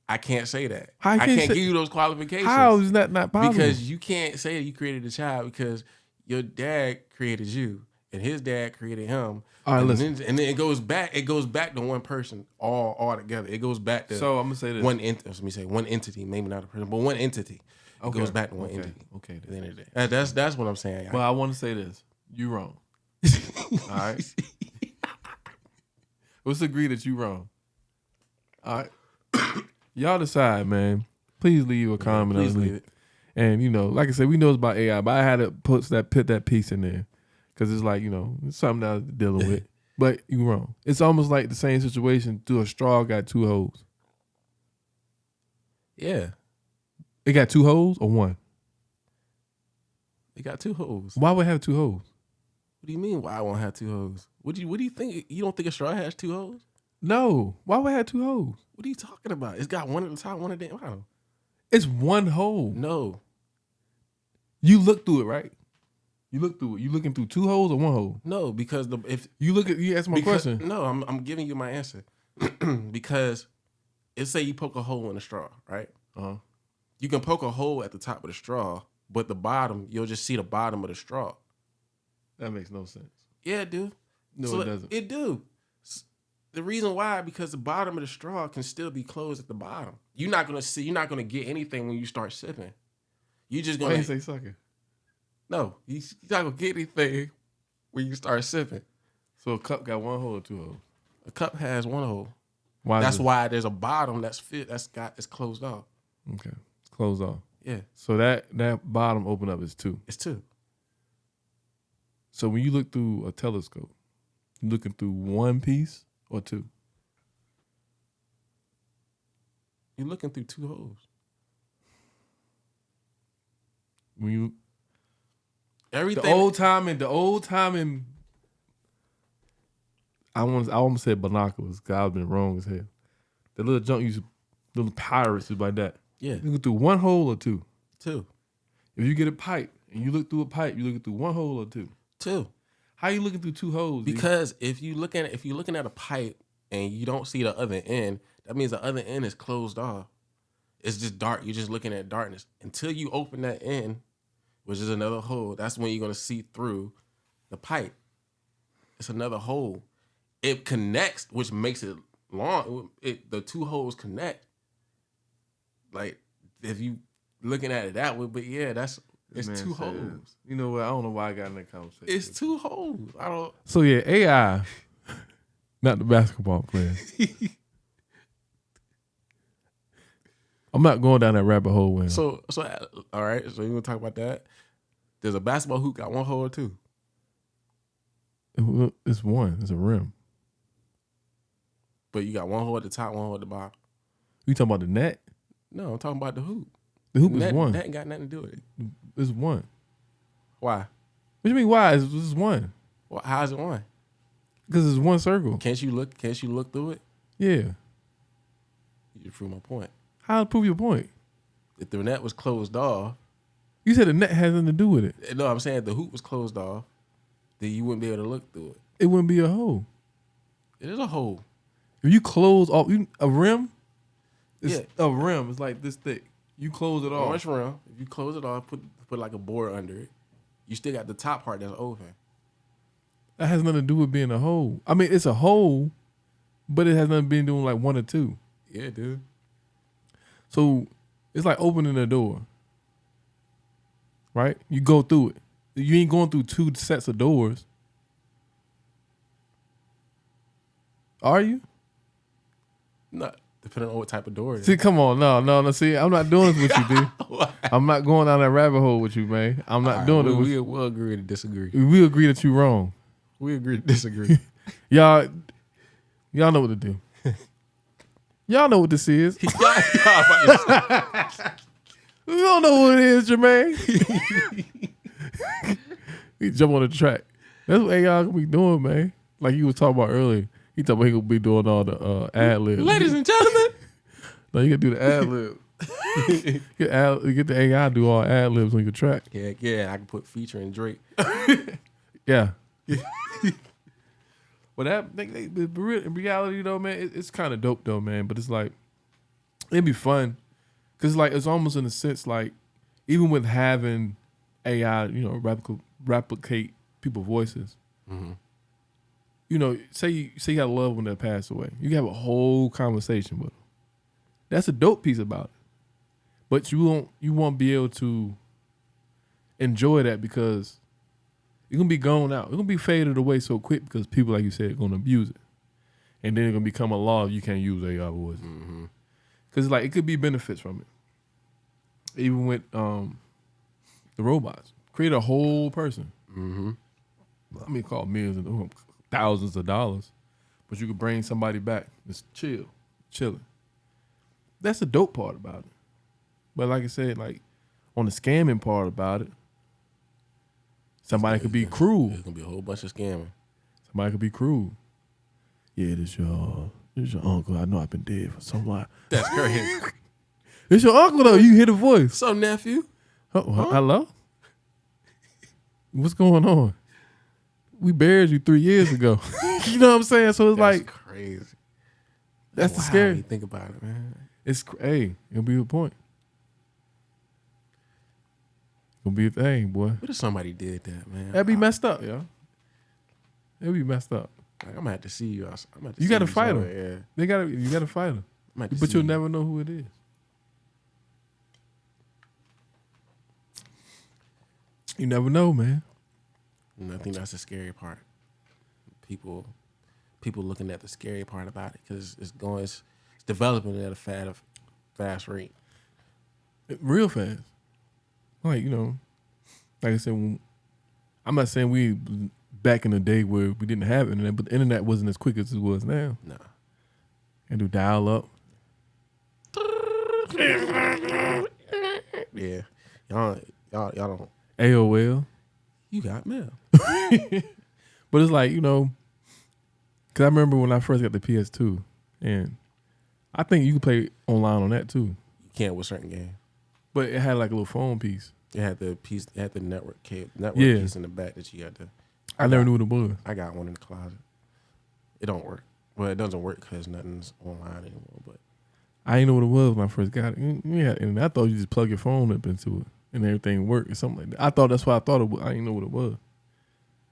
I can't say that. I can't give you those qualifications. How is that not possible? Because you can't say you created a child because your dad created you and his dad created him. All right, listen. And then it goes back to one person all together. It goes back to so I'm gonna say this. one entity, maybe not a person, but one entity. It goes back to one entity. Okay. At the end of the day. That's what I'm saying. But I want to say this. You wrong. All right. Let's agree that you wrong. All right. Y'all decide, man. Please leave a comment. Please leave it. And like I said, we know it's about AI, but I had to put that piece in there because it's like it's something that I was dealing with. But you wrong. It's almost like the same situation. To a straw got two holes. Yeah. It got two holes or one? It got two holes. Why would it have two holes? What do you mean? Why I won't have two holes? What do you think? You don't think a straw has two holes? No. Why would it have two holes? What are you talking about? It's got one at the top, one at the bottom. It's one hole. No. You look through it, right? You look through it. You looking through two holes or one hole? No, because if you ask my question. No, I'm giving you my answer. Because let's say you poke a hole in a straw, right? You can poke a hole at the top of the straw, but the bottom, you'll just see the bottom of the straw. That makes no sense. Yeah, it do. No, it doesn't. It do. The reason why, because the bottom of the straw can still be closed at the bottom. You're not gonna get anything when you start sipping. You just gonna. I ain't say sucking. No, you're not gonna get anything when you start sipping. So a cup got one hole or two holes? A cup has one hole. Why? That's why there's a bottom it's closed off. Okay, it's closed off. Yeah. So that bottom open up is two. It's two. So when you look through a telescope, you looking through one piece or two? You're looking through two holes. When you everything the old time and I almost said binoculars. God, I've been wrong as hell. The little junk little pirates is like that. Yeah. You look through one hole or two? Two. If you get a pipe and you look through a pipe, you looking through one hole or two? Two. How you looking through two holes? Because if you're looking at a pipe and you don't see the other end, that means the other end is closed off. It's just dark. You're just looking at darkness. Until you open that end, which is another hole, that's when you're gonna see through the pipe. It's another hole. It connects, which makes it long. The two holes connect. Like if you looking at it that way, but yeah, it's two holes. You know what? I don't know why I got in that conversation. It's two holes. I don't. So yeah, AI, not the basketball player. I'm not going down that rabbit hole with him. So all right. So you gonna talk about that? There's a basketball hoop got one hole or two? It's one. It's a rim. But you got one hole at the top, one hole at the bottom. You talking about the net? No, I'm talking about the hoop. The hoop is one. That ain't got nothing to do with it. It's one. Why? What do you mean why? It's one. Well, how is it one? Because it's one circle. Can't you look through it? Yeah. You just prove my point. How to prove your point? If the net was closed off. You said the net has nothing to do with it. No, I'm saying if the hoop was closed off, then you wouldn't be able to look through it. It wouldn't be a hole. It is a hole. If you close off a rim, it's Yeah. a rim. It's like this thick. You close it off. Orange rim. If you close it off, put like a board under it, you still got the top part that's open. That has nothing to do with being a hole. I mean, it's a hole, but it has nothing to do with like one or two. Yeah, dude. So it's like opening a door, right? You go through it. You ain't going through two sets of doors. Are you? Not depending on what type of door it is. See, come on. No. See, I'm not doing this with you, dude. I'm not going down that rabbit hole with you, man. I'm not doing it with you. We'll agree to disagree. We agree that you're wrong. We agree to disagree. Y'all know what to do. Y'all know what this is. y'all about to You don't know what it is, Jermaine. He jump on the track. That's what AI gonna be doing, man. Like you was talking about earlier. He talking about he gonna be doing all the ad libs. Ladies and gentlemen. No, you gotta do the ad lib. Get the AI to do all ad libs on your track. Yeah, I can put featuring Drake. Yeah. But in reality though, man, it's kind of dope though, man. But it's like it'd be fun because like it's almost in a sense like even with having AI, you know, replicate people's voices. Mm-hmm. You know, say you got a loved one that passed away, you can have a whole conversation with them. That's a dope piece about it. But you won't be able to enjoy that because it's gonna be gone out. It's gonna be faded away so quick because people, like you said, are gonna abuse it, and then it's gonna become a law. You can't use AI voices because like it could be benefits from it. Even with the robots, create a whole person. Mm-hmm. I mean, call millions and thousands of dollars, but you could bring somebody back just chilling. That's the dope part about it. But like I said, like on the scamming part about it, somebody could be cruel. There's gonna be a whole bunch of scamming. Somebody could be cruel. Yeah, this your uncle. I know I've been dead for so long. That's crazy. It's your uncle though. You hear the voice. So nephew. Hello? What's going on? We buried you 3 years ago. You know what I'm saying? So it's That's like crazy. that's the Wow, scary. you think about it, man. It'll be a point. It'll be a thing, boy. What if somebody did that, man? That'd be messed up, yo. It'd be messed up. Like, I'm gonna have to see you. You gotta fight him. Yeah. You gotta fight him. But But you'll never know who it is. You never know, man. And I think that's the scary part. People looking at the scary part about it because it's developing at a fast rate. Real fast. Like, you know, like I said, I'm not saying we back in the day where we didn't have internet, but the internet wasn't as quick as it was now. Nah. And do dial up. Yeah. Y'all don't. AOL. You got mail. But it's like, you know, because I remember when I first got the PS2, and I think you could play online on that too. You can't with certain games. But it had like a little phone piece. It had the piece. It had the network Yeah. piece in the back that you got to. I never knew what it was. I got one in the closet. It don't work. Well, it doesn't work because nothing's online anymore. But I didn't know what it was when I first got it. Yeah, and I thought you just plug your phone up into it and everything worked or something like that. I thought that's what I thought it was. I didn't know what it was.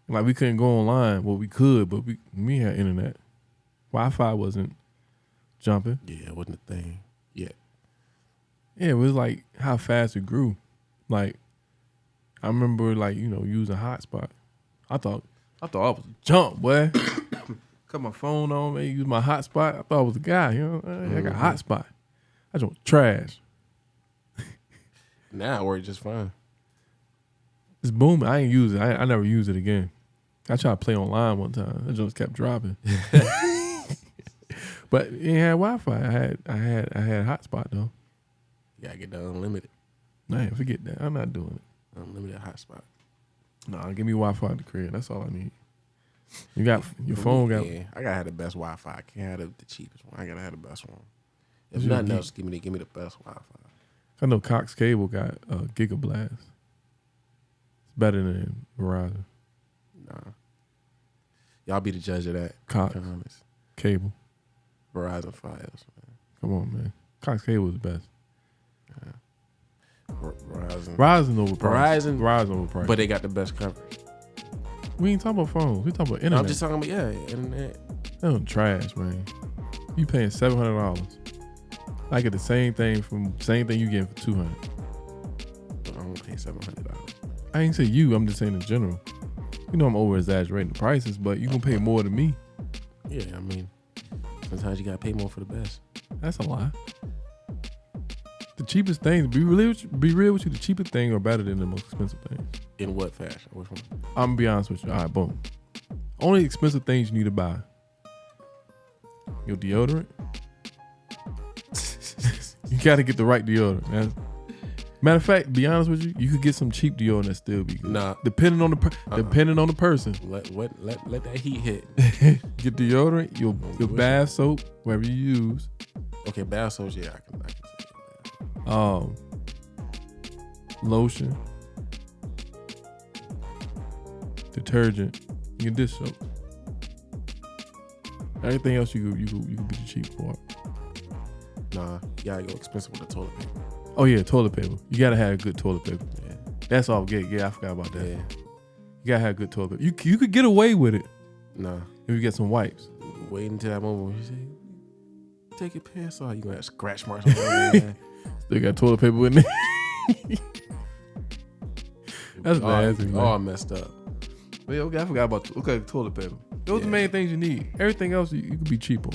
Like we couldn't go online. Well, we could, but we had internet. Wi-Fi wasn't jumping. yeah, it wasn't a thing yet. Yeah, it was like how fast it grew. Like I remember, like, you know, using hotspot. I thought I was a jump, boy. Cut my phone on, man. Use my hotspot. I thought I was a guy. You know, I got hotspot. I just trash. Now it works just fine. It's booming. I ain't use it. I never use it again. I tried to play online one time. It just kept dropping. But it had Wi-Fi. I had hotspot though. You gotta get the unlimited. Man, forget that. I'm not doing it. Unlimited hotspot. Nah, give me Wi-Fi at the crib. That's all I need. You got your phone got. Yeah, I gotta have the best Wi-Fi. I can't have the cheapest one. I gotta have the best one. If You nothing geek. else, give me the best Wi-Fi. I know Cox Cable got Gigablast. It's better than Verizon. Nah, y'all be the judge of that. Cox To be honest. Cable. Verizon Files, man. Come on, man. Cox Cable is the best. Verizon, Verizon overpriced. Verizon- Verizon overpriced. but they got the best coverage. we ain't talking about phones. We talking about internet. I'm just talking about internet. That's trash, man. You paying $700. I get the same thing you get for $200. But I don't pay $700. I ain't say you. I'm just saying in general. You know I'm over exaggerating the prices, but you gonna pay more than me. Yeah, I mean, sometimes you gotta pay more for the best. That's a lie. The cheapest things, be real with you, the cheapest thing are better than the most expensive things. In what fashion? Which one? I'm gonna be honest with you. All right, boom. Only expensive things you need to buy: your deodorant, You got to get the right deodorant. Man. Matter of fact, be honest with you, you could get some cheap deodorant that still be good. Nah, depending on the person. Let that heat hit. Get deodorant, your bath soap, whatever you use. Okay, bath soaps. Yeah, I can say that. Lotion, detergent, your dish soap. Everything else you could get cheap for. Nah, you gotta go expensive with the toilet paper. Oh yeah, toilet paper. You gotta have good toilet paper. Yeah, that's all. Yeah, I forgot about that. Yeah, you gotta have good toilet paper. You could get away with it. Nah, if you get some wipes. Wait until that moment when you say, "Take your pants off." You gonna have scratch marks on there. Still got toilet paper in there. That's nasty. All messed up. But yeah, okay, I forgot about toilet paper. Those are the main things you need. Everything else you could be cheaper.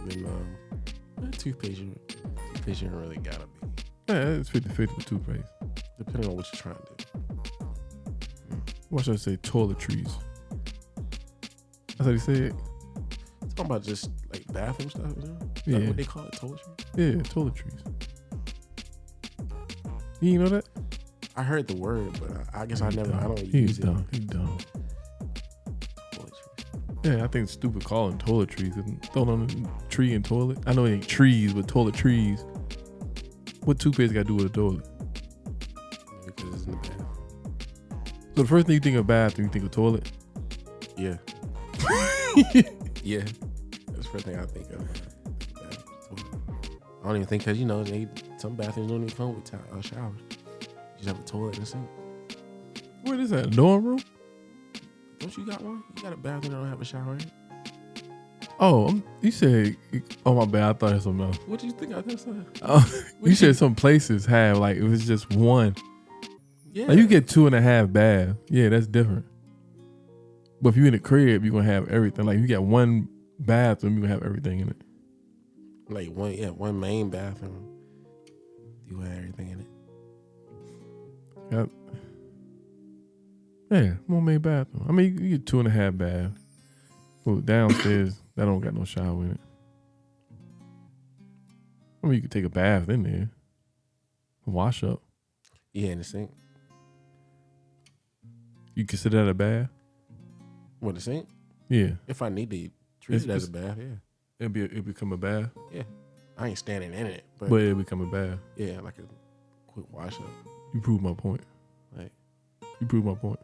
Then toothpaste really gotta be. Yeah, it's 50-50 with toothpaste. Depending on what you're trying to do. What should I say? Toiletries. That's what he said. Talking about just like bathroom stuff, you know? Yeah. That's what they call it, toiletries? Yeah, toiletries. You know that? I heard the word, but I guess I don't use it. He's dumb. Yeah, I think it's stupid calling toiletries. Throwing on a tree and toilet. I know it ain't trees, but toiletries. What toothpaste got to do with a toilet? Because it's in the bathroom. So the first thing you think of bathroom, you think of toilet? Yeah. Yeah. That's the first thing I think of. I don't even think, because, some bathrooms don't even come with showers. You just have a toilet and a sink. What is that, a dorm room? Don't you got one? You got a bathroom that don't have a shower in it? Oh, you said, oh my bad, I thought it was something else. What do you think I just said? You said some places have, like, it was just one. Yeah. Like you get 2.5 baths. Yeah, that's different. But if you're in a crib, you're going to have everything. Like you got one bathroom, you're going to have everything in it. Like one main bathroom. You have everything in it. Yep. Yeah, one main bathroom. I mean, you get 2.5 baths. Well, downstairs, that don't got no shower in it. I mean, you could take a bath in there. Wash up. Yeah, in the sink. You consider that a bath? What, the sink? Yeah. If I need to treat it as a bath, yeah. It become a bath? Yeah. I ain't standing in it. But it become a bath. Yeah, like a quick wash up. You proved my point. Like, you proved my point.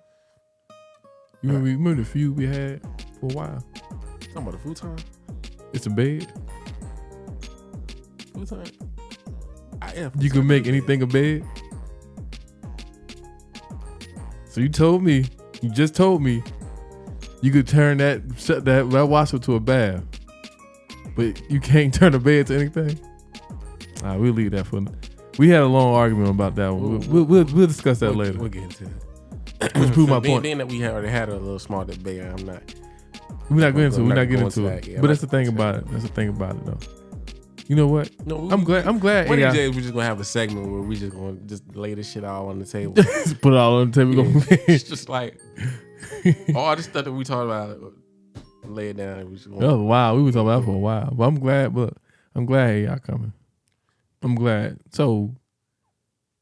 You remember the feud we had for a while? Talking about the futon? It's a bed. Futon? You can make anything a bed? So you just told me you could turn that washer to a bath. But you can't turn a bed to anything? All right, we'll leave that for. We had a long argument about that one. We'll discuss that later. We'll get into it. Let's prove my point. Being that we already had a little small debate, we're not getting into it. Yeah, but that's the thing about it. That's the thing about it, though. You know what? No, I'm glad. One of these days we're just gonna have a segment where we just gonna lay this shit all on the table. Just put it all on the table. Yeah. It's just like all the stuff that we talked about. Lay it down. Oh wow, we were talking about that for a while. But I'm glad. Y'all coming. I'm glad. So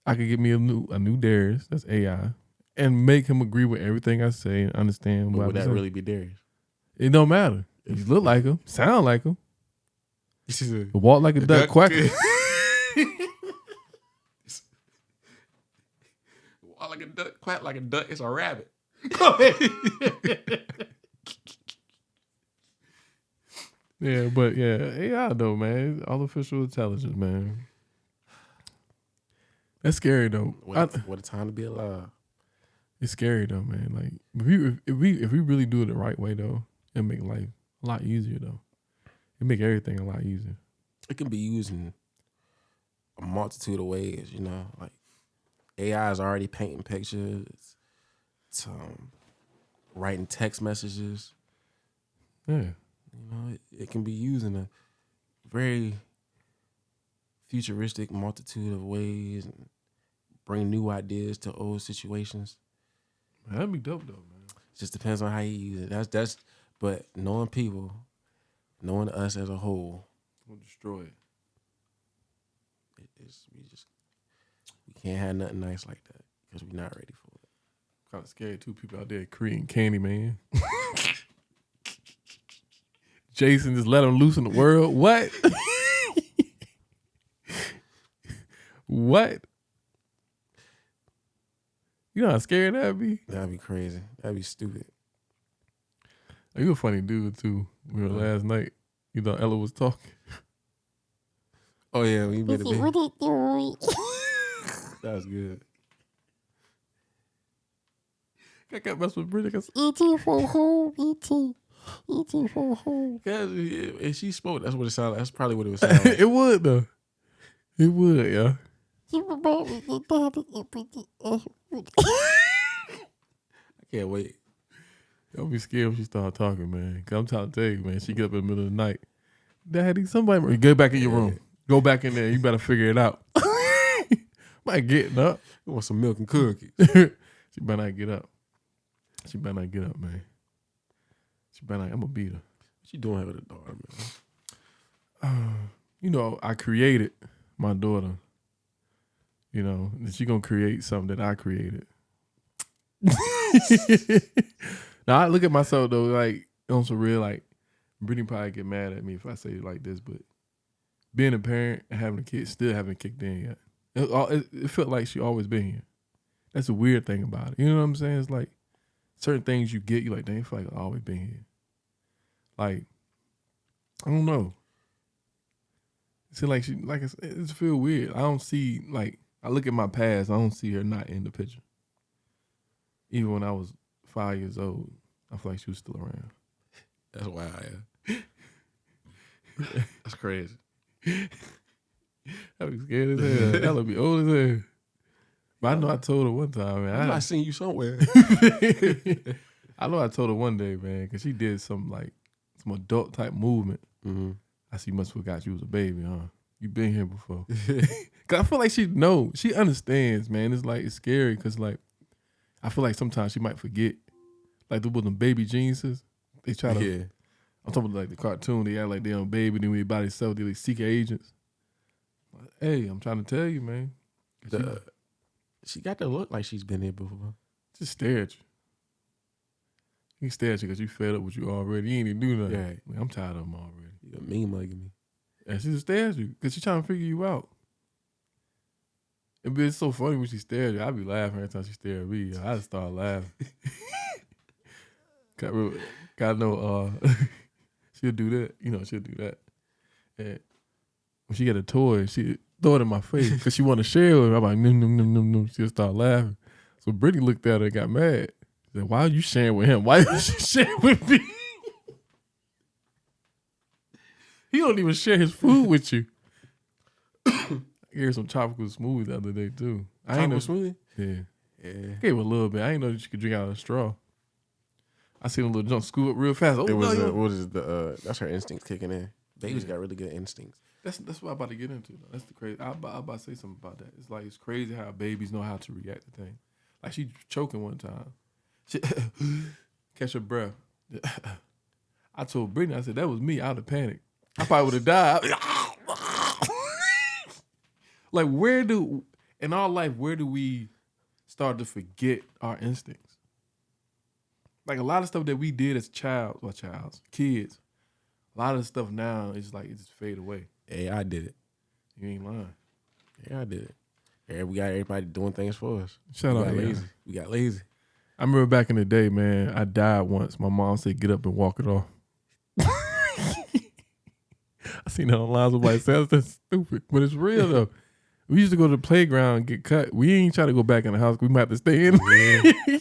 I could get me a new Darius. That's AI. And make him agree with everything I say and understand what would that really be Darius? It don't matter. You look like him, sound like him, walk like a duck, quack. Walk like a duck, quack like a duck. It's a rabbit. Yeah, but yeah, AI though, man. Artificial intelligence, man. That's scary though. What a time to be alive. It's scary though, man. Like if we really do it the right way though, it make life a lot easier though. It make everything a lot easier. It can be used in a multitude of ways, like AI is already painting pictures, it's writing text messages. Yeah. It can be used in a very futuristic multitude of ways and bring new ideas to old situations. That'd be dope though, man. It just depends on how you use it. But knowing people, knowing us as a whole, we'll destroy it. We can't have nothing nice like that because we're not ready for it. Kind of scared too. People out there creating candy, man. Jason just let him loose in the world. What? What? You know how scary that'd be? That'd be crazy. That'd be stupid. You a funny dude too. We were last night. You thought Ella was talking. Oh yeah, we made a big. That was good. I got messed with Brittany because E.T. from home, E.T. E.T. from home. If she spoke, that's what it sounded like. That's probably what it would sound like. It would though. It would, yeah. I can't wait. I'll be scared when she start talking, man. Cause I'm trying to tell you, man. She get up in the middle of the night. Daddy, somebody go back in your room. Go back in there. You better figure it out. Might getting up. You want some milk and cookies? She better not get up. She better not get up, man. She better not. I'm gonna beat her. What you doing with a daughter, man? You know, I created my daughter. You know, and she gonna create something that I created. Now I look at myself though, like on some real, like Brittany probably get mad at me if I say it like this, but being a parent and having a kid still haven't kicked in yet. It felt like she always been here. That's a weird thing about it. You know what I'm saying? It's like certain things you get, you like, dang, I feel like I've always been here. Like, I don't know. It seems like she, like it's feel weird. I don't see, like, I look at my past, I don't see her not in the picture. Even when I was 5 years old, I feel like she was still around. That's wild, yeah. That's crazy. I'd be scared as hell. That would be old as hell. But I know I told her one time, man. I seen you somewhere. I know I told her one day, man, because she did some adult type movement. Mm-hmm. I see, you must forgot you was a baby, huh? You been here before. Cause I feel like she understands, man. It's like, it's scary because like, I feel like sometimes she might forget. Like there was them baby geniuses. They try to, yeah. I'm talking about like the cartoon, they act like they on baby, then when they by themselves, they like secret agents. Like, hey, I'm trying to tell you, man. She got to look like she's been here before. Just stare at you. He stare at you because you fed up with you already. You ain't even do nothing. Yeah. Like, I'm tired of him already. You mean mugging me. And she just stares at you because she's trying to figure you out. It's so funny when she stares at you. I be laughing every time she stares at me. I just start laughing. Got know she'll do that. You know, she'll do that. And when she get a toy, she throw it in my face because she want to share it with me. I'm like, no. She'll start laughing. So Brittany looked at her and got mad. She said, why are you sharing with him? Why are you sharing with me? He don't even share his food with you. I gave her some tropical smoothie the other day too. I ain't know smoothie? Yeah. Yeah. Gave her a little bit. I ain't know that you could drink out of a straw. I seen a little jump scoop up real fast. Oh, that's her instincts kicking in. Babies got really good instincts. That's what I'm about to get into. Though. That's the crazy. I'm about to say something about that. It's like it's crazy how babies know how to react to things. Like she choking one time. She catch her breath. I told Brittany, I said, that was me. I'd have panicked. I probably would have died. Like in our life, where do we start to forget our instincts? Like a lot of stuff that we did as kids, a lot of stuff now is like it just fade away. Yeah, I did it. You ain't lying. Yeah, I did it. Yeah, we got everybody doing things for us. Shout out, lazy. We got lazy. I remember back in the day, man, I died once. My mom said, get up and walk it off. I seen that online. Somebody says that's stupid, but it's real though. We used to go to the playground and get cut. We ain't try to go back in the house. We might have to stay in. Yeah.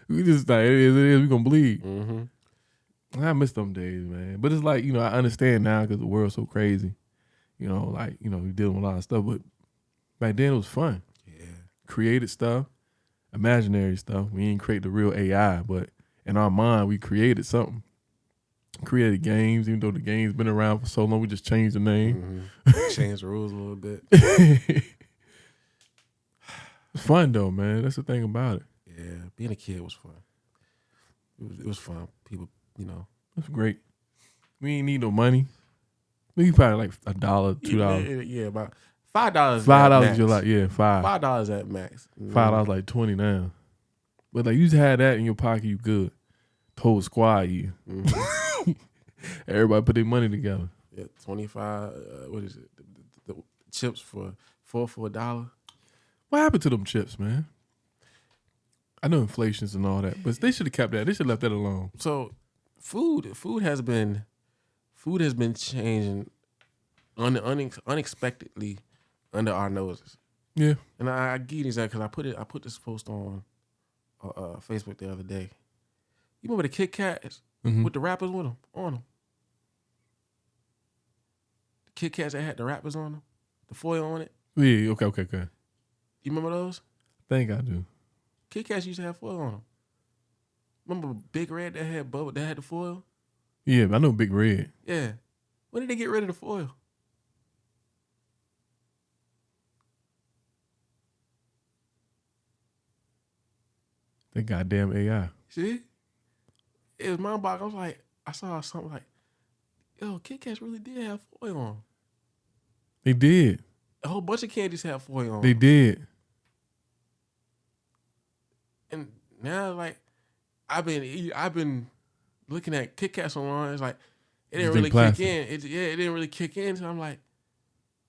We just like, it is. We gonna bleed. Mm-hmm. I miss them days, man. But it's like, you know, I understand now because the world's so crazy. You know, like, you know, we dealing with a lot of stuff. But back then it was fun. Yeah. Created stuff, imaginary stuff. We ain't create the real AI, but in our mind, we created something. Created games, even though the game's been around for so long, we just changed the name. Mm-hmm. Changed the rules a little bit. It's fun though, man. That's the thing about it. Yeah, being a kid was fun. It was fun. People, you know. That's great. We ain't need no money. We probably like $1, $2. Yeah, about $5. $5 is your like $5 at max. $5 like 20 now. But like you just had that in your pocket, you good. Whole squad, you. Mm-hmm. Everybody put their money together. Yeah, 25. What is it? The chips for $4. What happened to them chips, man? I know inflation's and all that, but they should have kept that. They should have left that alone. So, food has been changing unexpectedly under our noses. Yeah, and I give you that because I put this post on Facebook the other day. You remember the Kit Kats with the rappers with them on them? The Kit Kats that had the rappers on them, the foil on it. Yeah, okay. You remember those? I think I do. Kit Kats used to have foil on them. Remember Big Red that had the foil? Yeah, I know Big Red. Yeah. When did they get rid of the foil? That goddamn AI. See? It was mind boggling. I was like, I saw something like, yo, Kit Kats really did have foil on. They did. A whole bunch of candies have foil on. They did. And now, like, I've been looking at Kit Kats online. It's like it didn't really kick in. It didn't really kick in. So I'm like,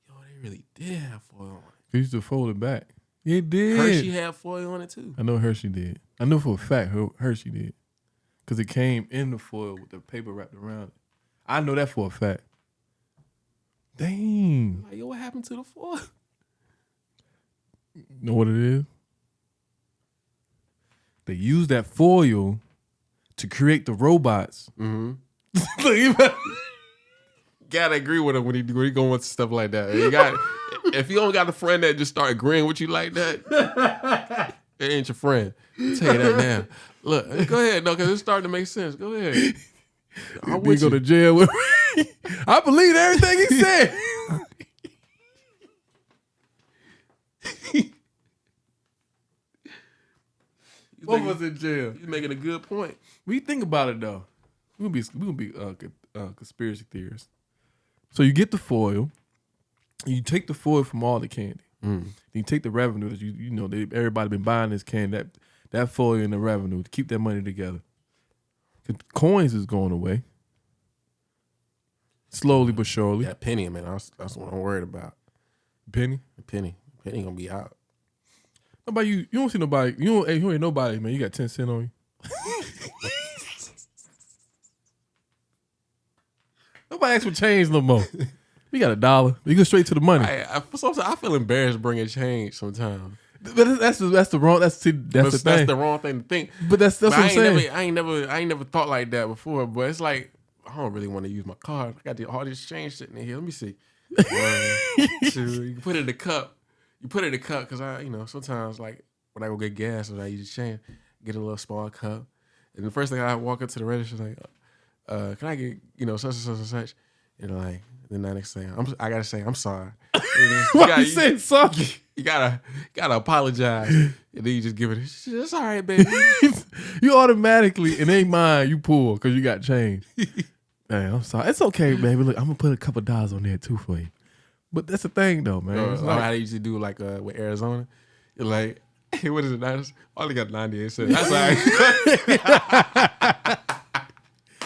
yo, they really did have foil on it. They used to fold it back. It did. Hershey had foil on it too. I know Hershey did. I know for a fact Hershey did, because it came in the foil with the paper wrapped around it. I know that for a fact. Dang. Like, yo, what happened to the foil? Know what it is? They used that foil to create the robots. Mm-hmm. Gotta agree with him when he going with stuff like that. If you don't got a friend that just start agreeing with you like that, it ain't your friend. I'll tell you that now. Look, go ahead, no, because it's starting to make sense. Go ahead. We go to jail with I believe everything he said. What was in jail? He's making a good point. When you think about it, though, we're gonna be conspiracy theorists. So you get the foil, you take the foil from all the candy. Then you take the revenue that everybody been buying this candy, that foil and the revenue to keep that money together. Coins is going away, slowly but surely. That penny, man, that's what I'm worried about. Penny gonna be out. Nobody, you don't see nobody. You ain't nobody, man. You got 10 cents on you. Nobody asks for change no more. You got $1. You go straight to the money. Sometimes I feel embarrassed bringing change sometimes. But that's the wrong. That's the thing. That's the wrong thing to think. But that's what I'm saying. I ain't never thought like that before. But it's like I don't really want to use my card. I got all this change sitting in here. Let me see. 1, 2. You can put it in the cup. You put it in the cup because sometimes like when I go get gas and I use change, get a little small cup. And the first thing I walk up to the register like, can I get such and such and such? And like then the next thing I gotta say I'm sorry. Why you saying sorry? You gotta apologize, and then you just give it. It's all right, baby. You automatically, it ain't mine. You pull because you got change. Man, I'm sorry. It's okay, baby. Look, I'm gonna put a couple dollars on there too for you. But that's the thing, though, man. It's like how they used to do like with Arizona. You're like, hey, what is it? I only got 98 cents. That's all right.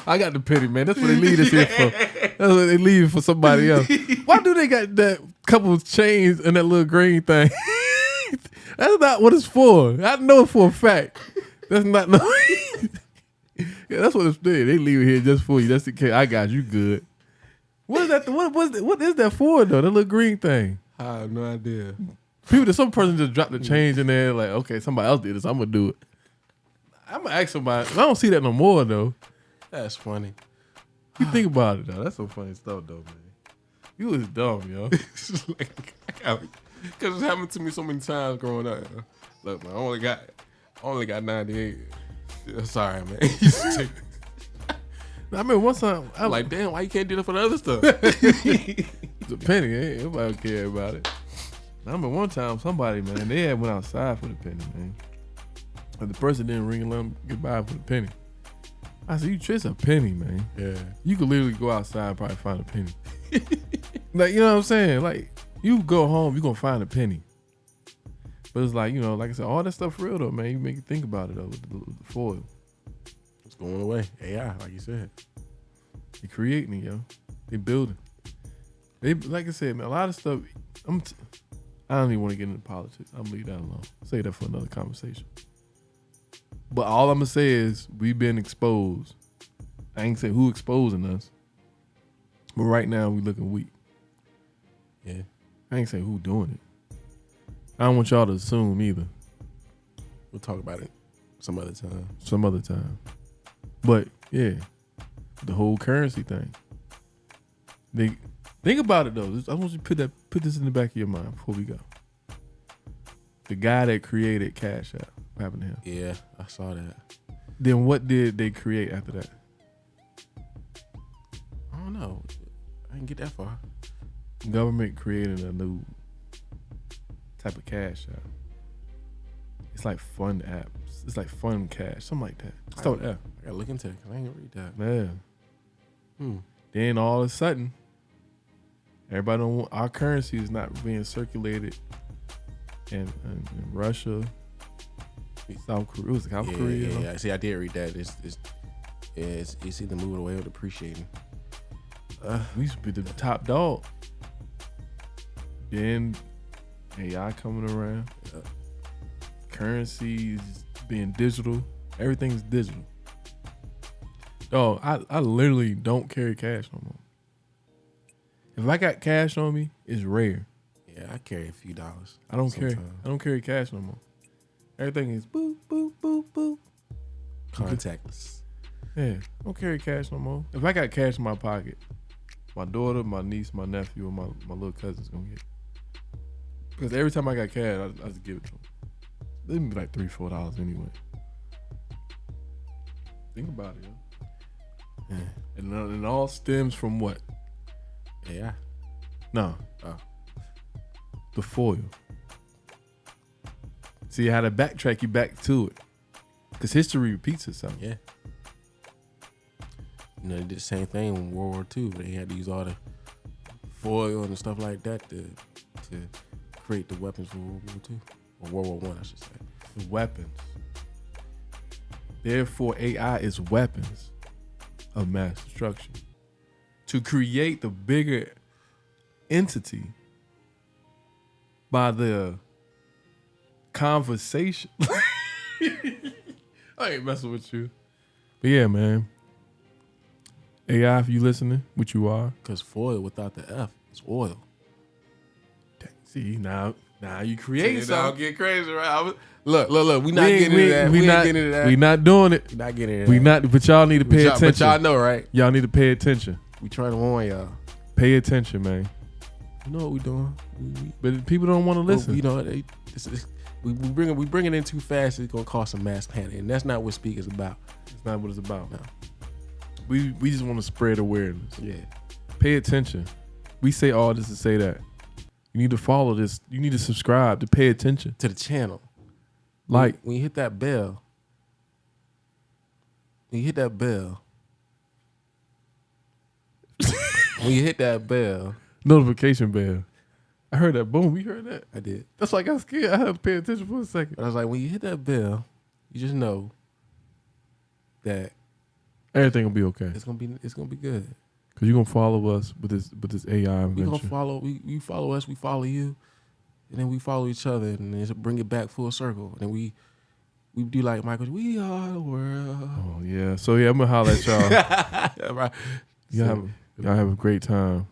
I got the penny, man. That's what they leave this here for. That's what they leave it for somebody else. Why do they got that couple of chains and that little green thing? That's not what it's for. I know for a fact. That's not no. Yeah, that's what it's for. They leave it here just for you. That's the case. I got you good. What is that? What is that for though? That little green thing. I have no idea. Some person just dropped the change in there. Like, okay, somebody else did this. I'm gonna do it. I'm gonna ask somebody. I don't see that no more though. That's funny. You think about it though. That's some funny stuff though, man. You was dumb, yo. Because it's happened to me so many times growing up. Look, man, I only got 98. Sorry, man. I remember one time I was like, damn, why you can't do that for the other stuff? It's a penny. Ain't nobody care about it. I remember one time somebody, man, they had went outside for the penny, man. And the person didn't ring and let them goodbye for the penny. I said, it's a penny, man. Yeah. You could literally go outside and probably find a penny. Like, you know what I'm saying? Like, You go home, you're gonna find a penny. But it's like, like I said, all that stuff real though, man. You make you think about it though with the foil. It's going away. AI, like you said. They creating it, yo. They building. They, like I said, man, a lot of stuff. I don't even want to get into politics. I'm gonna leave that alone. Say that for another conversation. But all I'm gonna say is we've been exposed. I ain't say who exposing us, but right now we looking weak. Yeah. I ain't say who doing it. I don't want y'all to assume either. We'll talk about it some other time. Some other time. But yeah, the whole currency thing. Think about it though. I want you to put this in the back of your mind before we go. The guy that created Cash App, what happened to him? Yeah, I saw that. Then what did they create after that? I don't know. I didn't get that far. Government created a new type of Cash App. It's like fun apps. It's like fun cash, something like that. Start with F. I gotta look into it because I ain't read that. Man. Then all of a sudden, everybody don't want our currency is not being circulated in Russia, South Korea. Was it South Korea? Yeah. See, I did read that. It's either moving away or depreciating. We used to be the top dog. Then AI coming around. Currency is being digital. Everything's digital. Oh, I literally don't carry cash no more. If I got cash on me, it's rare. Yeah, I carry a few dollars. I don't carry cash no more. Everything is boop, boop, boop, boop. Contactless. Yeah, I don't carry cash no more. If I got cash in my pocket, my daughter, my niece, my nephew, and my little cousin's gonna get it. Because every time I got cash, I just give it to them. They be like $3-4 anyway. Think about it, yo. Yeah. And it all stems from what? AI. No. Oh. The foil. See, how to backtrack you back to it. Because history repeats itself. Yeah. They did the same thing in World War II. They had to use all the foil and stuff like that to create the weapons for World War II. Or World War I should say. The weapons. Therefore, AI is weapons of mass destruction. To create the bigger entity by the conversation. I ain't messing with you. But yeah, man. AI, if you listening, which you are. Because foil without the F is oil. See, now you create something. I'll get crazy, right? Look. We not getting into that. We ain't getting into that. We not doing it. We not getting into that. But y'all need to pay attention. But y'all know, right? Y'all need to pay attention. We trying to warn y'all. Pay attention, man. You know what we doing. But people don't want to listen. You know, we bring it in too fast. It's gonna cause some mass panic, and that's not what Speak is about. It's not what it's about. No. We just want to spread awareness. Yeah. Pay attention. We say all this to say that. You need to follow this. You need to subscribe to pay attention to the channel. Like when you hit that bell. When you hit that bell. Notification bell. I heard that. Boom. You heard that? I did. That's why I got scared. I had to pay attention for a second. But I was like, when you hit that bell, you just know that everything will be okay. It's gonna be good. Cause you're gonna follow us with this AI invention. We gonna follow. You follow us. We follow you, and then we follow each other, and then bring it back full circle. And then we do like Michael. We are the world. Oh yeah. So yeah, I'm gonna holler at y'all. Right. Y'all have a great time.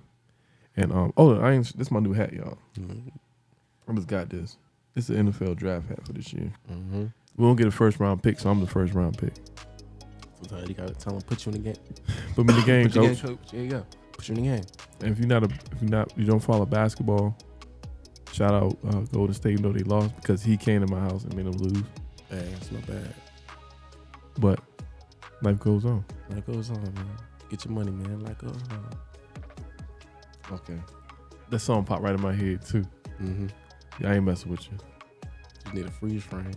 And this is my new hat, y'all. Mm-hmm. I just got this. It's an NFL draft hat for this year. Mm-hmm. We won't get a first round pick, so I'm the first round pick. Sometimes you gotta tell them put you in the game. Put me in the game, coach. There you go. Put you in the game. And if you don't follow basketball, shout out Golden State. You know they lost because he came to my house and made them lose. Hey, it's not bad. But life goes on. Life goes on, man. Get your money, man. Life goes on. Okay. That song popped right in my head too. Mm-hmm. Yeah, I ain't messing with you. Just need a freeze frame.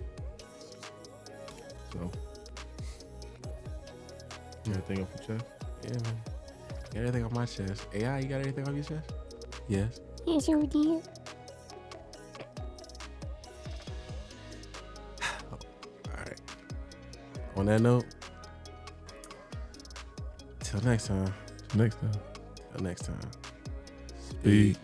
So. Everything off your chest? Yeah, man. Got everything on my chest. AI, you got everything on your chest? Yes. Yes, you did. All right. On that note, till next time. Next time. Till next time. Speak.